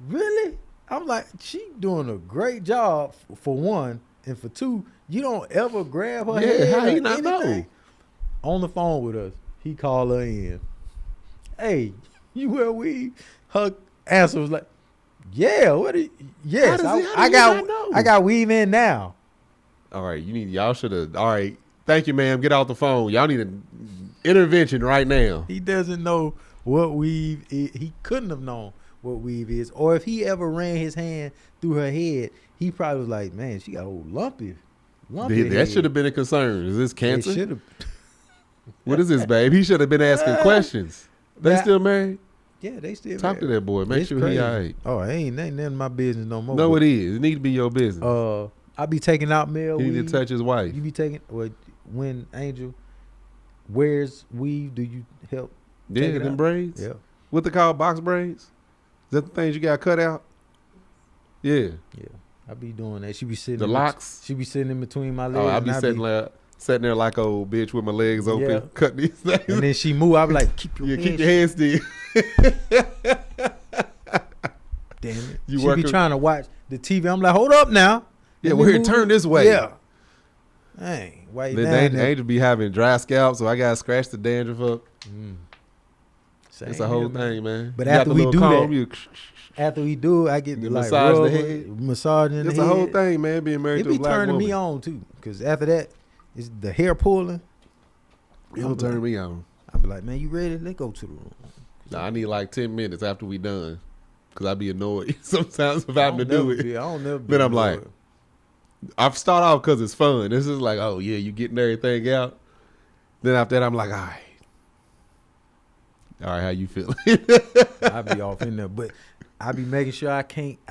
Really? I'm like, she doing a great job for one, and for two, you don't ever grab her head. How you not know? On the phone with us, he called her in. "Hey, you wear weave?" Her answer was like, "Yeah, yes, I got weave in now." All right, y'all should have. All right, thank you, ma'am. Get off the phone. Y'all need an intervention right now. He doesn't know what weave is. He couldn't have known what weave is, or if he ever ran his hand through her head, he probably was like, "Man, she got a old lumpy." That should have been a concern. Is this cancer? Should have. What is this, babe? He should have been asking questions. They still married? Yeah, they still Talk married. to that boy. Make sure crazy. he all right. Oh, ain't none of my business no more. No, it is. It need to be your business. I be taking out male weave. He need to touch his wife. You be taking, when Angel wears weave, do you help? Yeah, them braids. Yeah. What they call box braids? Is that the things you got cut out? Yeah. Yeah. I be doing that. She be sitting the locks. She be sitting in between my legs. Oh, I be sitting there like old bitch with my legs open, cutting these things. And then she move. I be like, keep your hands still. Damn it. She be trying to watch the TV. I'm like, hold up now. Yeah, we're here. Turn this way. Yeah. Dang. Why you then Angel be having dry scalp, so I gotta scratch the dandruff up. It's a whole thing, man. But after we do that, after we do it, I get like massage the head, massaging the head. It's a whole thing, man. Being married to a black woman. It be turning me on too, because after that, it's the hair pulling. It'll turn me on. I be like, "Man, you ready? Let's go to the room." Nah, I need like 10 minutes after we done, because I be annoyed sometimes of having to do it. I don't never. Then I'm like, I start off because it's fun. This is like, oh yeah, you getting everything out. Then after that, I'm like, all right, how you feeling? I be off in there, but I be making sure I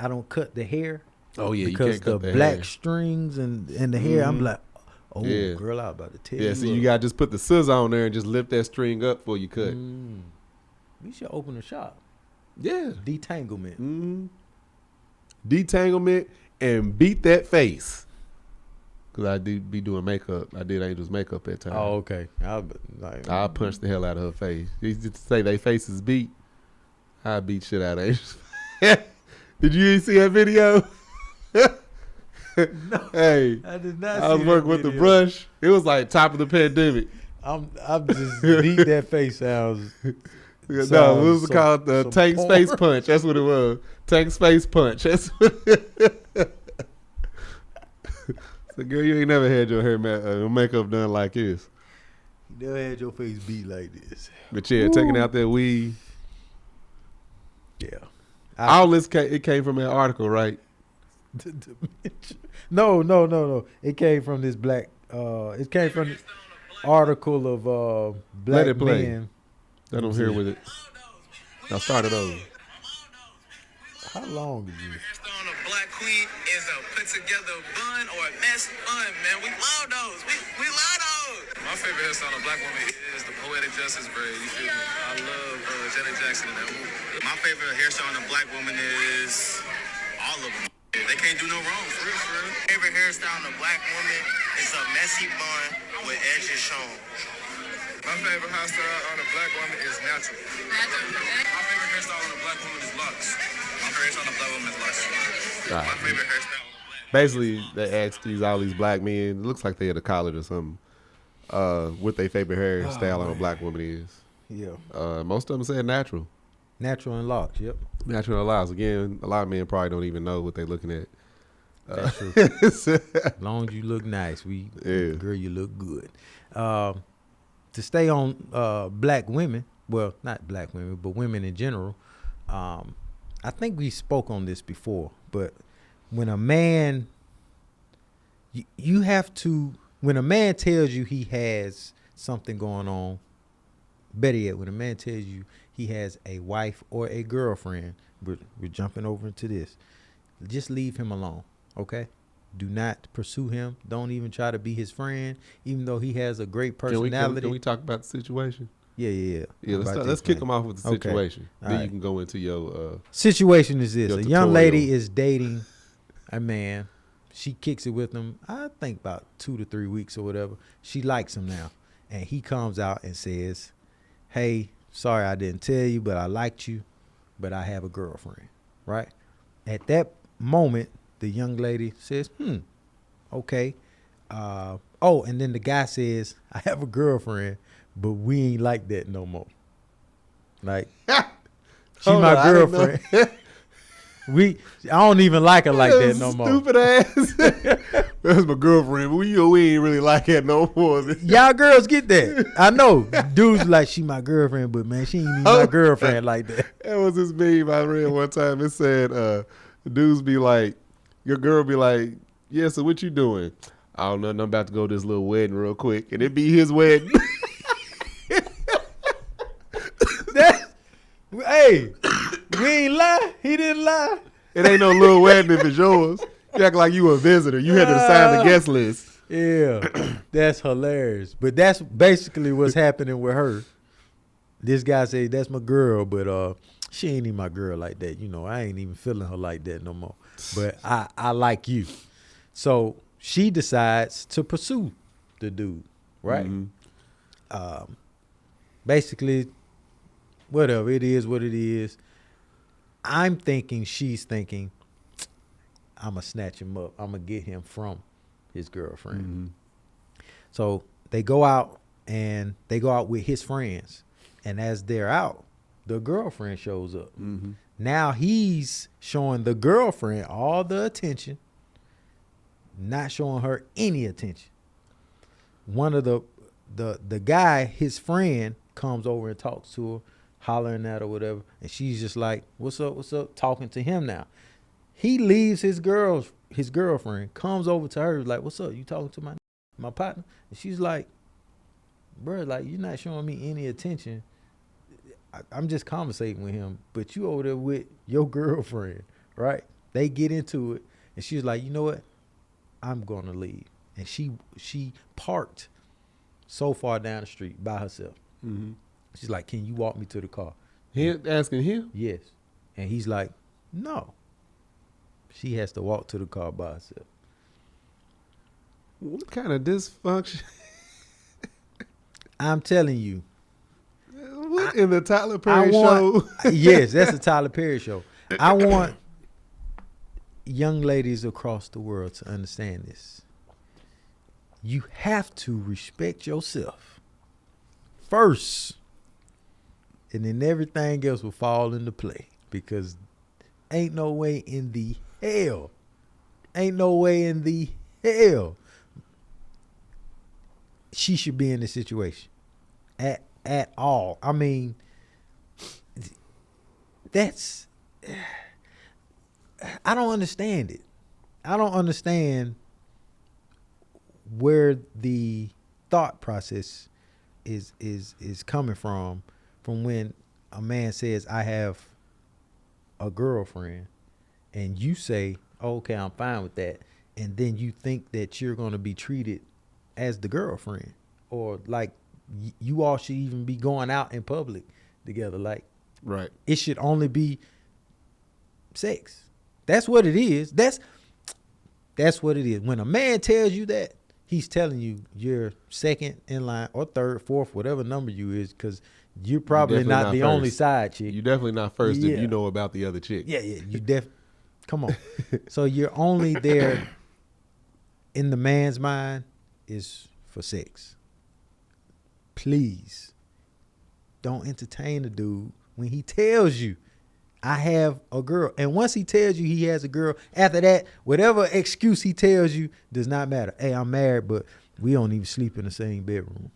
don't cut the hair. Oh yeah, because you can't cut the black strings and the hair. I'm like, oh yeah. Girl, I was about to tell you. Yeah, so you gotta just put the scissors on there and just lift that string up before you cut. We should open a shop. Yeah, detanglement. Detanglement and beat that face. Cause I do be doing makeup. I did Angel's makeup that time. Oh, okay. I'll punch the hell out of her face. They used to say they faces beat. I beat shit out of Angel's. Did you see that video? No, hey, I did not. I was working with the brush. It was like top of the pandemic. I'm just beat that face sounds. No, it was called the Tank's face punch. That's what it was. Tank's face punch. That's what. So, girl, you ain't never had your hair makeup done like this. You never had your face beat like this. But yeah, taking out that weave. Yeah. All this it came from that article, right? No. It came from this black. It came from the article of black men. Let them hear with it. Now start it over. How long is this? On a black queen is a put together bun or a mess bun, man. We love those. We love those. My favorite hairstyle on a black woman is the poetic justice braid. You feel me? I love Janet Jackson in that movie. My favorite hairstyle on a black woman is all of them. They can't do no wrong, for real, for real. Favorite hairstyle on a black woman is a messy bun with edges shown. My favorite hairstyle on a black woman is natural. My favorite hairstyle on a black woman is locks. My hairstyle on a black woman is lush. Right. My favorite hairstyle on a black. Basically, they asked all these black men. It looks like they at a college or something. What their favorite hairstyle on a black woman is. Yeah. Most of them said natural. Natural and locks. Yep. Natural and locks. Again, a lot of men probably don't even know what they're looking at. That's true. As long as you look nice, girl, you look good. To stay on black women, well, not black women, but women in general. I think we spoke on this before, but when a man, you have to, when a man tells you he has something going on, better yet, when a man tells you he has a wife or a girlfriend, we're jumping over into this, just leave him alone, okay? Do not pursue him. Don't even try to be his friend, even though he has a great personality. Can we talk about the situation? Yeah. Let's kick him off with the situation. Okay. Then you can go into your situation is this. A tutorial. Young lady is dating a man. She kicks it with him, I think about 2 to 3 weeks or whatever. She likes him now. And he comes out and says, hey, sorry I didn't tell you, but I liked you, but I have a girlfriend, right? At that moment, the young lady says, okay. And then the guy says, I have a girlfriend, but we ain't like that no more. Like, she my girlfriend. I don't even like her like that no more. Stupid ass. That's my girlfriend, but we ain't really like that no more. Y'all girls get that. I know. Dudes like, she my girlfriend, but man, she ain't even my girlfriend like that. That was this meme I read one time. It said, dudes be like, your girl be like, yeah, so what you doing? I don't know. I'm about to go to this little wedding real quick. And it be his wedding. Hey, we ain't lie. He didn't lie. It ain't no little wedding if it's yours. You act like you a visitor. You had to sign the guest list. Yeah, that's hilarious. But that's basically what's happening with her. This guy said, that's my girl, but she ain't even my girl like that. You know, I ain't even feeling her like that no more. But I like you. So she decides to pursue the dude, right? Mm-hmm. Basically, whatever, it is what it is. I'm thinking, she's thinking, I'm going to snatch him up. I'm going to get him from his girlfriend. Mm-hmm. So they go out with his friends. And as they're out, the girlfriend shows up. Mm-hmm. Now he's showing the girlfriend all the attention, not showing her any attention. One of the guy, his friend, comes over and talks to her, hollering at her, whatever, and she's just like, what's up, talking to him now. He leaves his girlfriend, comes over to her, like, what's up, you talking to my partner? And she's like, bro, like, you're not showing me any attention. I'm just conversating with him, but you over there with your girlfriend, right? They get into it, and she's like, you know what? I'm gonna leave. And she parked so far down the street by herself. Mm-hmm. She's like, can you walk me to the car? Him asking him? Yes. And he's like, no. She has to walk to the car by herself. What kind of dysfunction? I'm telling you. What in the Tyler Perry show? Yes, that's the Tyler Perry show. I want young ladies across the world to understand this. You have to respect yourself first, and then everything else will fall into play, because ain't no way in the hell she should be in this situation at all. I mean, that's, I don't understand it. I don't understand where the thought process is coming from when a man says, I have a girlfriend, and you say, oh, okay, I'm fine with that, and then you think that you're going to be treated as the girlfriend, or like you all should even be going out in public together. Like, right, it should only be sex. That's what it is. That's what it is. When a man tells you that, he's telling you you're second in line or third, fourth, whatever number you is, because you're probably not the only side chick. You're definitely not first if you know about the other chick. Yeah, you come on. So you're only there in the man's mind is for sex. Please don't entertain a dude when he tells you, I have a girl. And once he tells you he has a girl, after that, whatever excuse he tells you does not matter. Hey, I'm married, but we don't even sleep in the same bedroom.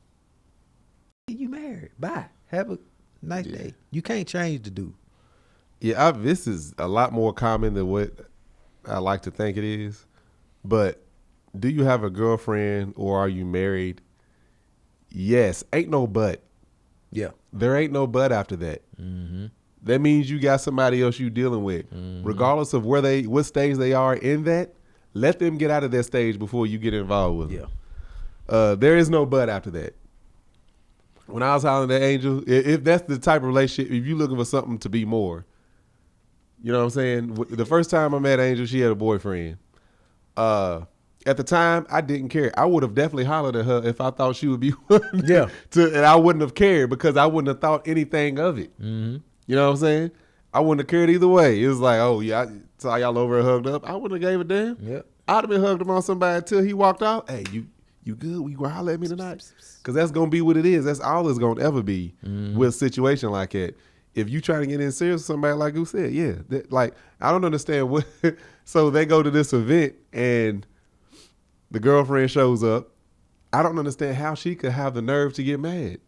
You married. Bye. Have a nice day. You can't change the dude. Yeah, this is a lot more common than what I like to think it is. But do you have a girlfriend or are you married? Yes. Ain't no but. Yeah. There ain't no but after that. Mm-hmm. That means you got somebody else you dealing with. Mm-hmm. Regardless of what stage they are in that, let them get out of their stage before you get involved with them. Yeah. There is no but after that. When I was hollering at Angel, if that's the type of relationship, if you're looking for something to be more, you know what I'm saying? The first time I met Angel, she had a boyfriend. At the time, I didn't care. I would have definitely hollered at her if I thought she would be one. Yeah. And I wouldn't have cared because I wouldn't have thought anything of it. Mm-hmm. You know what I'm saying? I wouldn't have cared either way. It was like, oh, yeah, I saw y'all over and hugged up. I wouldn't have gave a damn. Yep. I'd have been hugged him on somebody until he walked out. Hey, you good? You gonna holler at me tonight? Because that's going to be what it is. That's all it's going to ever be with a situation like that. If you try to get in serious with somebody, like you said, yeah. Like, I don't understand what. So they go to this event and the girlfriend shows up. I don't understand how she could have the nerve to get mad.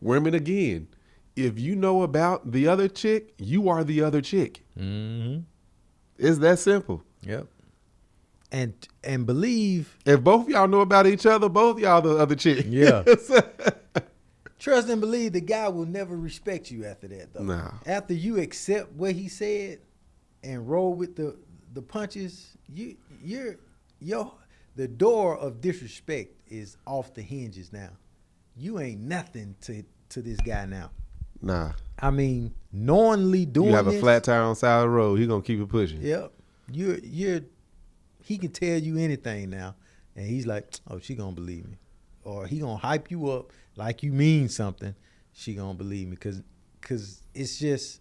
Women, again, if you know about the other chick, you are the other chick. Mm-hmm. It's that simple. Yep. And believe. If both y'all know about each other, both y'all the other chick. Yeah. Trust and believe the guy will never respect you after that, though. Nah. After you accept what he said and roll with the punches, the door of disrespect is off the hinges now. You ain't nothing to this guy now. Nah. I mean, knowingly doing this. You have a flat tire on the side of the road, he gonna keep it pushing. Yep. He can tell you anything now, and he's like, oh, she gonna believe me. Or he gonna hype you up like you mean something. She gonna believe me because it's just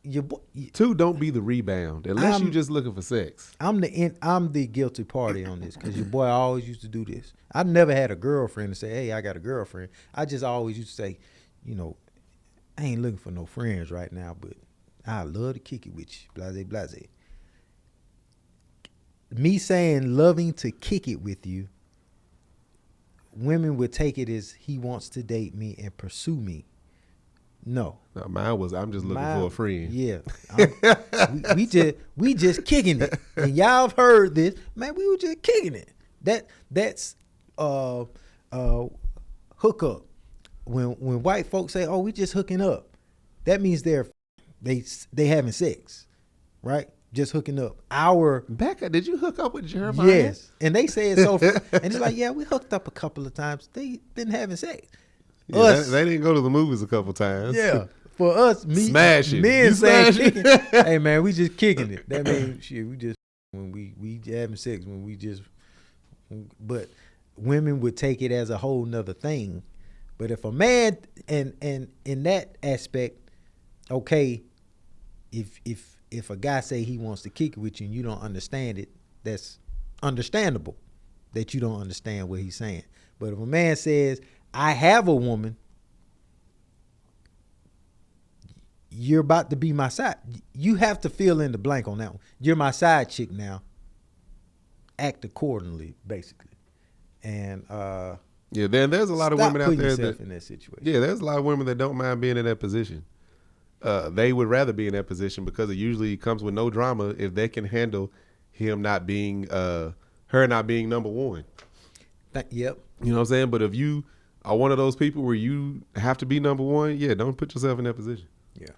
your boy. Two, don't be the rebound unless you just looking for sex. I'm the guilty party on this because your boy always used to do this. I never had a girlfriend to say, hey, I got a girlfriend. I just always used to say, you know, I ain't looking for no friends right now, but I love to kick it with you. Blase, blase. Me saying loving to kick it with you, women would take it as he wants to date me and pursue me. No. Mine was, I'm just looking for a friend. Yeah. we just kicking it. And y'all have heard this. Man, we were just kicking it. That's hook up. When white folks say, oh, we just hooking up, that means they having sex, right? Just hooking up. Becca, did you hook up with Jeremiah? Yes. And they say it so and it's like, yeah, we hooked up a couple of times. They been having sex. Yeah, they didn't go to the movies a couple times. Yeah. For us, smashing. Men saying kicking. Hey man, we just kicking it. That means shit, we just when we having sex when we just but women would take it as a whole nother thing. But if a man and in that aspect, okay, if a guy say he wants to kick it with you and you don't understand it, that's understandable that you don't understand what he's saying. But if a man says, I have a woman, you're about to be my side. You have to fill in the blank on that one. You're my side chick now. Act accordingly, basically. And yeah, there's a lot of women out there that in that situation. Yeah, there's a lot of women that don't mind being in that position. They would rather be in that position because it usually comes with no drama if they can handle him not being, her not being number one. Yep. You know what I'm saying? But if you are one of those people where you have to be number one, yeah, don't put yourself in that position. Yeah.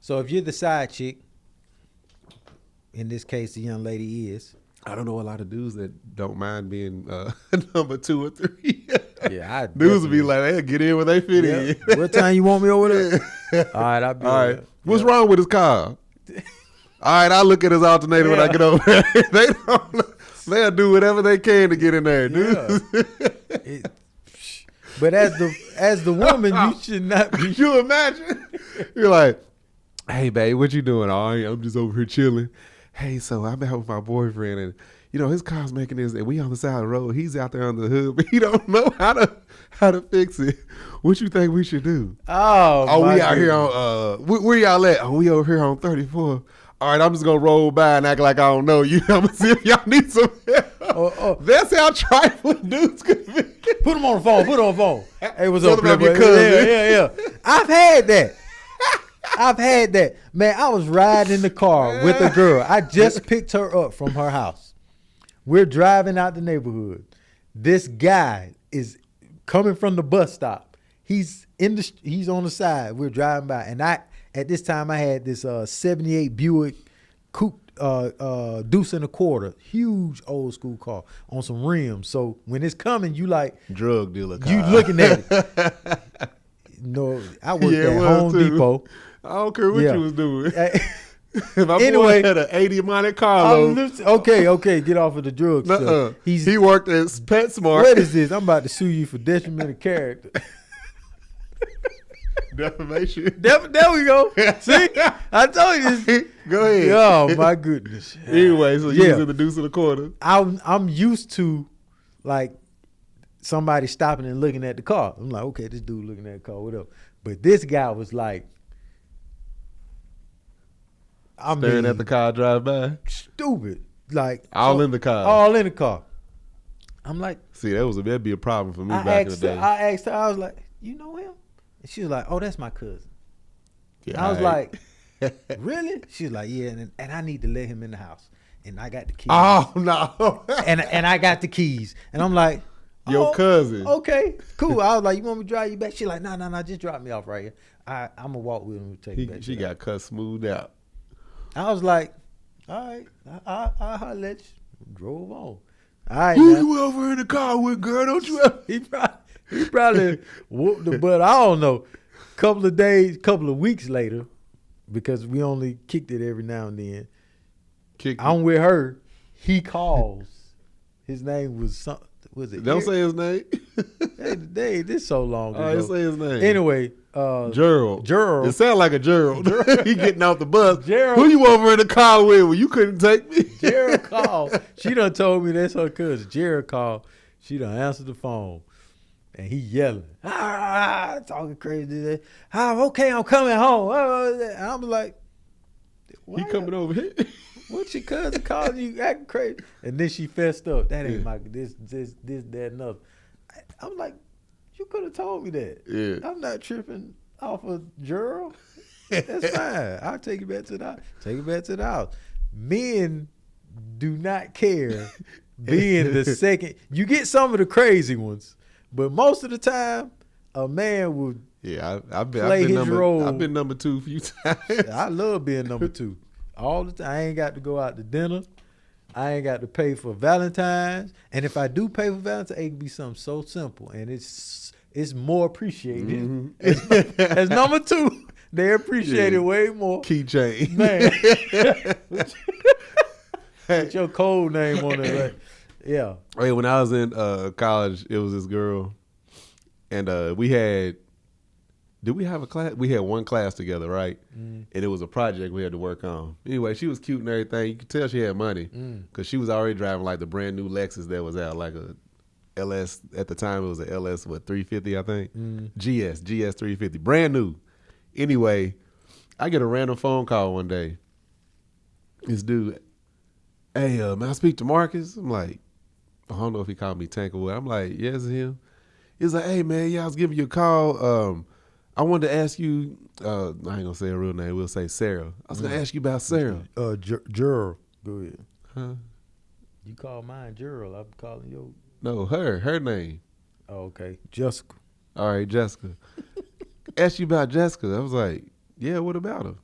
So if you're the side chick, in this case, the young lady is. I don't know a lot of dudes that don't mind being number 2 or 3. Yeah, dudes would be like, hey, get in where they fit in. What time you want me over there? All right, I'll be all right. What's wrong with his car? All right, I look at his alternator when I get over there. They don't. They'll do whatever they can to get in there, dude. Yeah. But as the woman, you should not be. You imagine? You're like, hey, babe, what you doing? Oh, I'm just over here chilling. Hey, so I'm out with my boyfriend, and his car's making this, and we on the side of the road. He's out there on the hood, but he don't know how to fix it. What you think we should do? Oh, we out here on where y'all at? Oh, we over here on 34. All right, I'm just gonna roll by and act like I don't know you. I'm gonna see if y'all need some help. That's how trifling dudes can be. Put him on the phone. Put him on the phone. Hey, what's up, your cousin? Yeah. I've had that. Man, I was riding in the car with a girl. I just picked her up from her house. We're driving out the neighborhood. This guy is coming from the bus stop. He's on the side. We're driving by, and at this time I had this 78 Buick Coupe deuce and a quarter, huge old school car on some rims. So when it's coming, you like drug dealer car. You looking at it. No, I worked at Home Depot. I don't care what you was doing. If my boy had an 80 Monte Carlo. Okay, get off of the drugs stuff. He worked at PetSmart. What is this? I'm about to sue you for detriment of character. Defamation. There we go. See? I told you this. Go ahead. Oh, my goodness. Anyway, so you was in the deuce and a quarter. I'm used to, like, somebody stopping and looking at the car. I'm like, okay, this dude looking at the car, whatever. But this guy was like, staring at the car drive by. Stupid. Like all in the car. All in the car. I'm like, see, that'd be a problem for me back in the day. I asked her, I was like, you know him? And she was like, oh, that's my cousin. Yeah, I was like, really? She was like, yeah, and I need to let him in the house. And I got the keys. Oh, no. and I got the keys. And I'm like, your cousin. Okay, cool. I was like, you want me to drive you back? She's like, no, just drop me off right here. I'm going to walk with him and take you back. She got cut smoothed out. I was like, all right, I'll holler at you. Drove on. All right, who you over in the car with, girl? Don't you ever? He probably whooped the butt. I don't know. Couple of weeks later, because we only kicked it every now and then. I'm with her. He calls. His name was something. Was it? Don't say his name. Hey, this so long ago. I didn't say his name. Anyway, Gerald. It sounds like a Gerald. He getting off the bus. Gerald. Who you over in the car with? Well, you couldn't take me. Gerald called. She done told me that's her cousin. Gerald called. She done answered the phone. And he yelling. Talking crazy. Okay, I'm coming home. And I'm like, he coming over here? What's your cousin calling you acting crazy? And then she fessed up. That ain't my this, that, and other. I'm like, you could have told me that. Yeah. I'm not tripping off of Gerald. That's fine. I'll take you back to the house. Men do not care being the second. You get some of the crazy ones, but most of the time, a man would I've play his role. I've been number 2 a few times. I love being number 2. All the time. I ain't got to go out to dinner. I ain't got to pay for Valentine's. And if I do pay for Valentine's, it can be something so simple. And it's more appreciated. Mm-hmm. As number 2, they appreciate it way more. Keychain. Man. Put your code name on it. Right? Yeah. Hey, when I was in college, it was this girl. And did we have a class? We had one class together, right? Mm. And it was a project we had to work on. Anyway, she was cute and everything. You could tell she had money because she was already driving like the brand new Lexus that was out, like a LS. At the time, it was a LS, 350, I think? GS 350. Brand new. Anyway, I get a random phone call one day. This dude, hey, may I speak to Marcus? I'm like, I don't know if he called me Tank or what. I'm like, yes, it's him. He's like, hey, man, I was giving you a call. I wanted to ask you, I ain't going to say her real name. We'll say Sarah. I was going to ask you about Sarah. Gerald. Go ahead. Huh? You call mine Gerald. I'm calling you. No, her name. Oh, okay. Jessica. All right, Jessica. Asked you about Jessica. I was like, yeah, what about her?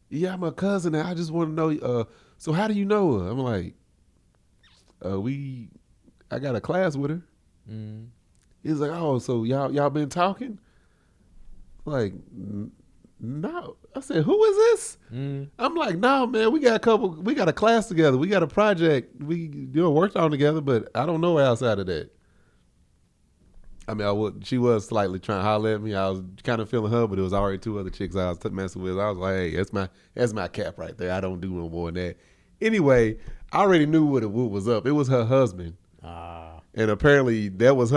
Yeah, I'm a cousin. I just want to know, so how do you know her? I'm like, I got a class with her. Mm. He's like, oh, so y'all been talking? Like, no. I said, who is this? I'm like, no, man, we got a class together. We got a project we worked on together, but I don't know her outside of that. I mean, she was slightly trying to holler at me. I was kind of feeling her, but it was already 2 other chicks I was messing with. I was like, hey, that's my cap right there. I don't do no more than that. Anyway, I already knew what was up. It was her husband. And apparently that was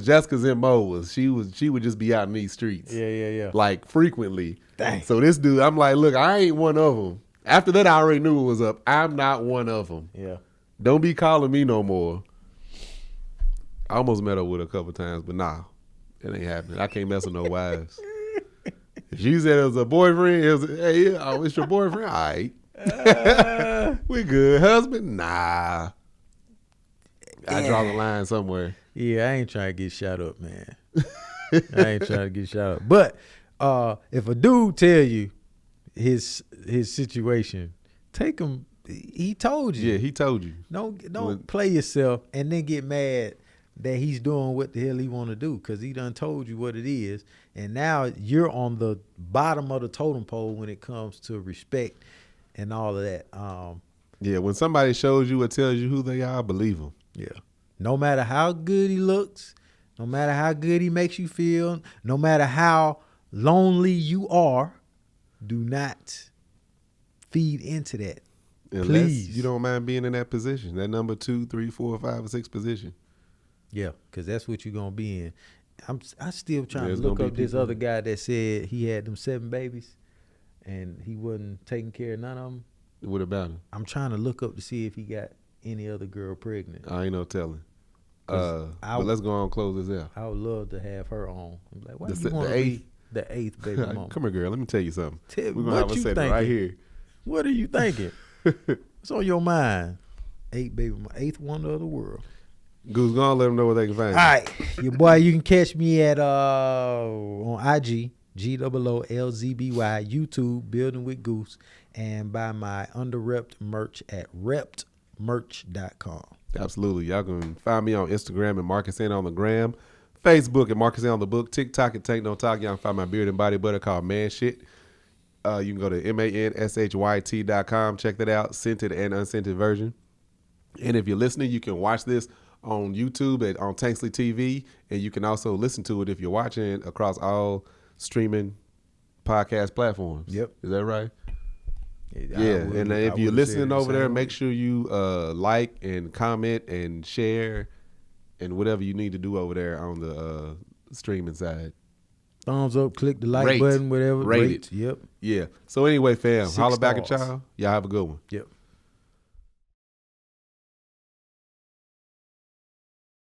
Jessica's MO. She would just be out in these streets. Yeah. Like frequently. Dang. So this dude, I'm like, look, I ain't one of them. After that, I already knew what was up. I'm not one of them. Yeah. Don't be calling me no more. I almost met up with her a couple times, but nah, it ain't happening. I can't mess with no wives. She said it was a boyfriend. It's your boyfriend? All right. We good. Husband? Nah. I draw the line somewhere. Yeah, I ain't trying to get shot up, man. I ain't trying to get shot up. But if a dude tell you his situation, take him. He told you. Yeah, he told you. Don't play yourself and then get mad that he's doing what the hell he want to do, because he done told you what it is, and now you're on the bottom of the totem pole when it comes to respect and all of that. Yeah, when somebody shows you or tells you who they are, believe them. Yeah. No matter how good he looks, no matter how good he makes you feel, no matter how lonely you are, do not feed into that. Unless please. You don't mind being in that position, that number 2, 3, 4, 5, or 6 position. Yeah, because that's what you're going to be in. I still trying to look up this other guy that said he had them 7 babies and he wasn't taking care of none of them. What about him? I'm trying to look up to see if he got any other girl pregnant. I ain't no telling. But let's go on and close this out. I would love to have her on. I'm like, why you want to be the 8th baby mama? Come here, girl. Let me tell you something. We're going to have a segment right here. What are you thinking? What's on your mind? 8th wonder of the world. Goose, go on, let them know where they can find you. All right. Your boy, you can catch me at on IG, GOOLZBY, YouTube, Building with Goose, and buy my underrepped merch at reptmerch.com. Absolutely. Y'all can find me on Instagram at Marcus N on the gram, Facebook at Marcus N on the book, TikTok at Take No Talk. Y'all can find my beard and body butter called Man Shit. You can go to manShyt.com. Check that out. Scented and unscented version. And if you're listening, you can watch this on YouTube on Tanksley TV, and you can also listen to it if you're watching across all streaming podcast platforms. Yep. Is that right? Yeah, and if you're listening over there, make sure you like and comment and share and whatever you need to do over there on the streaming side. Thumbs up, click the like button, whatever. Rate it. Yep. Yeah. So anyway, fam, 6 holler back at stars. y'all. Y'all have a good one. Yep.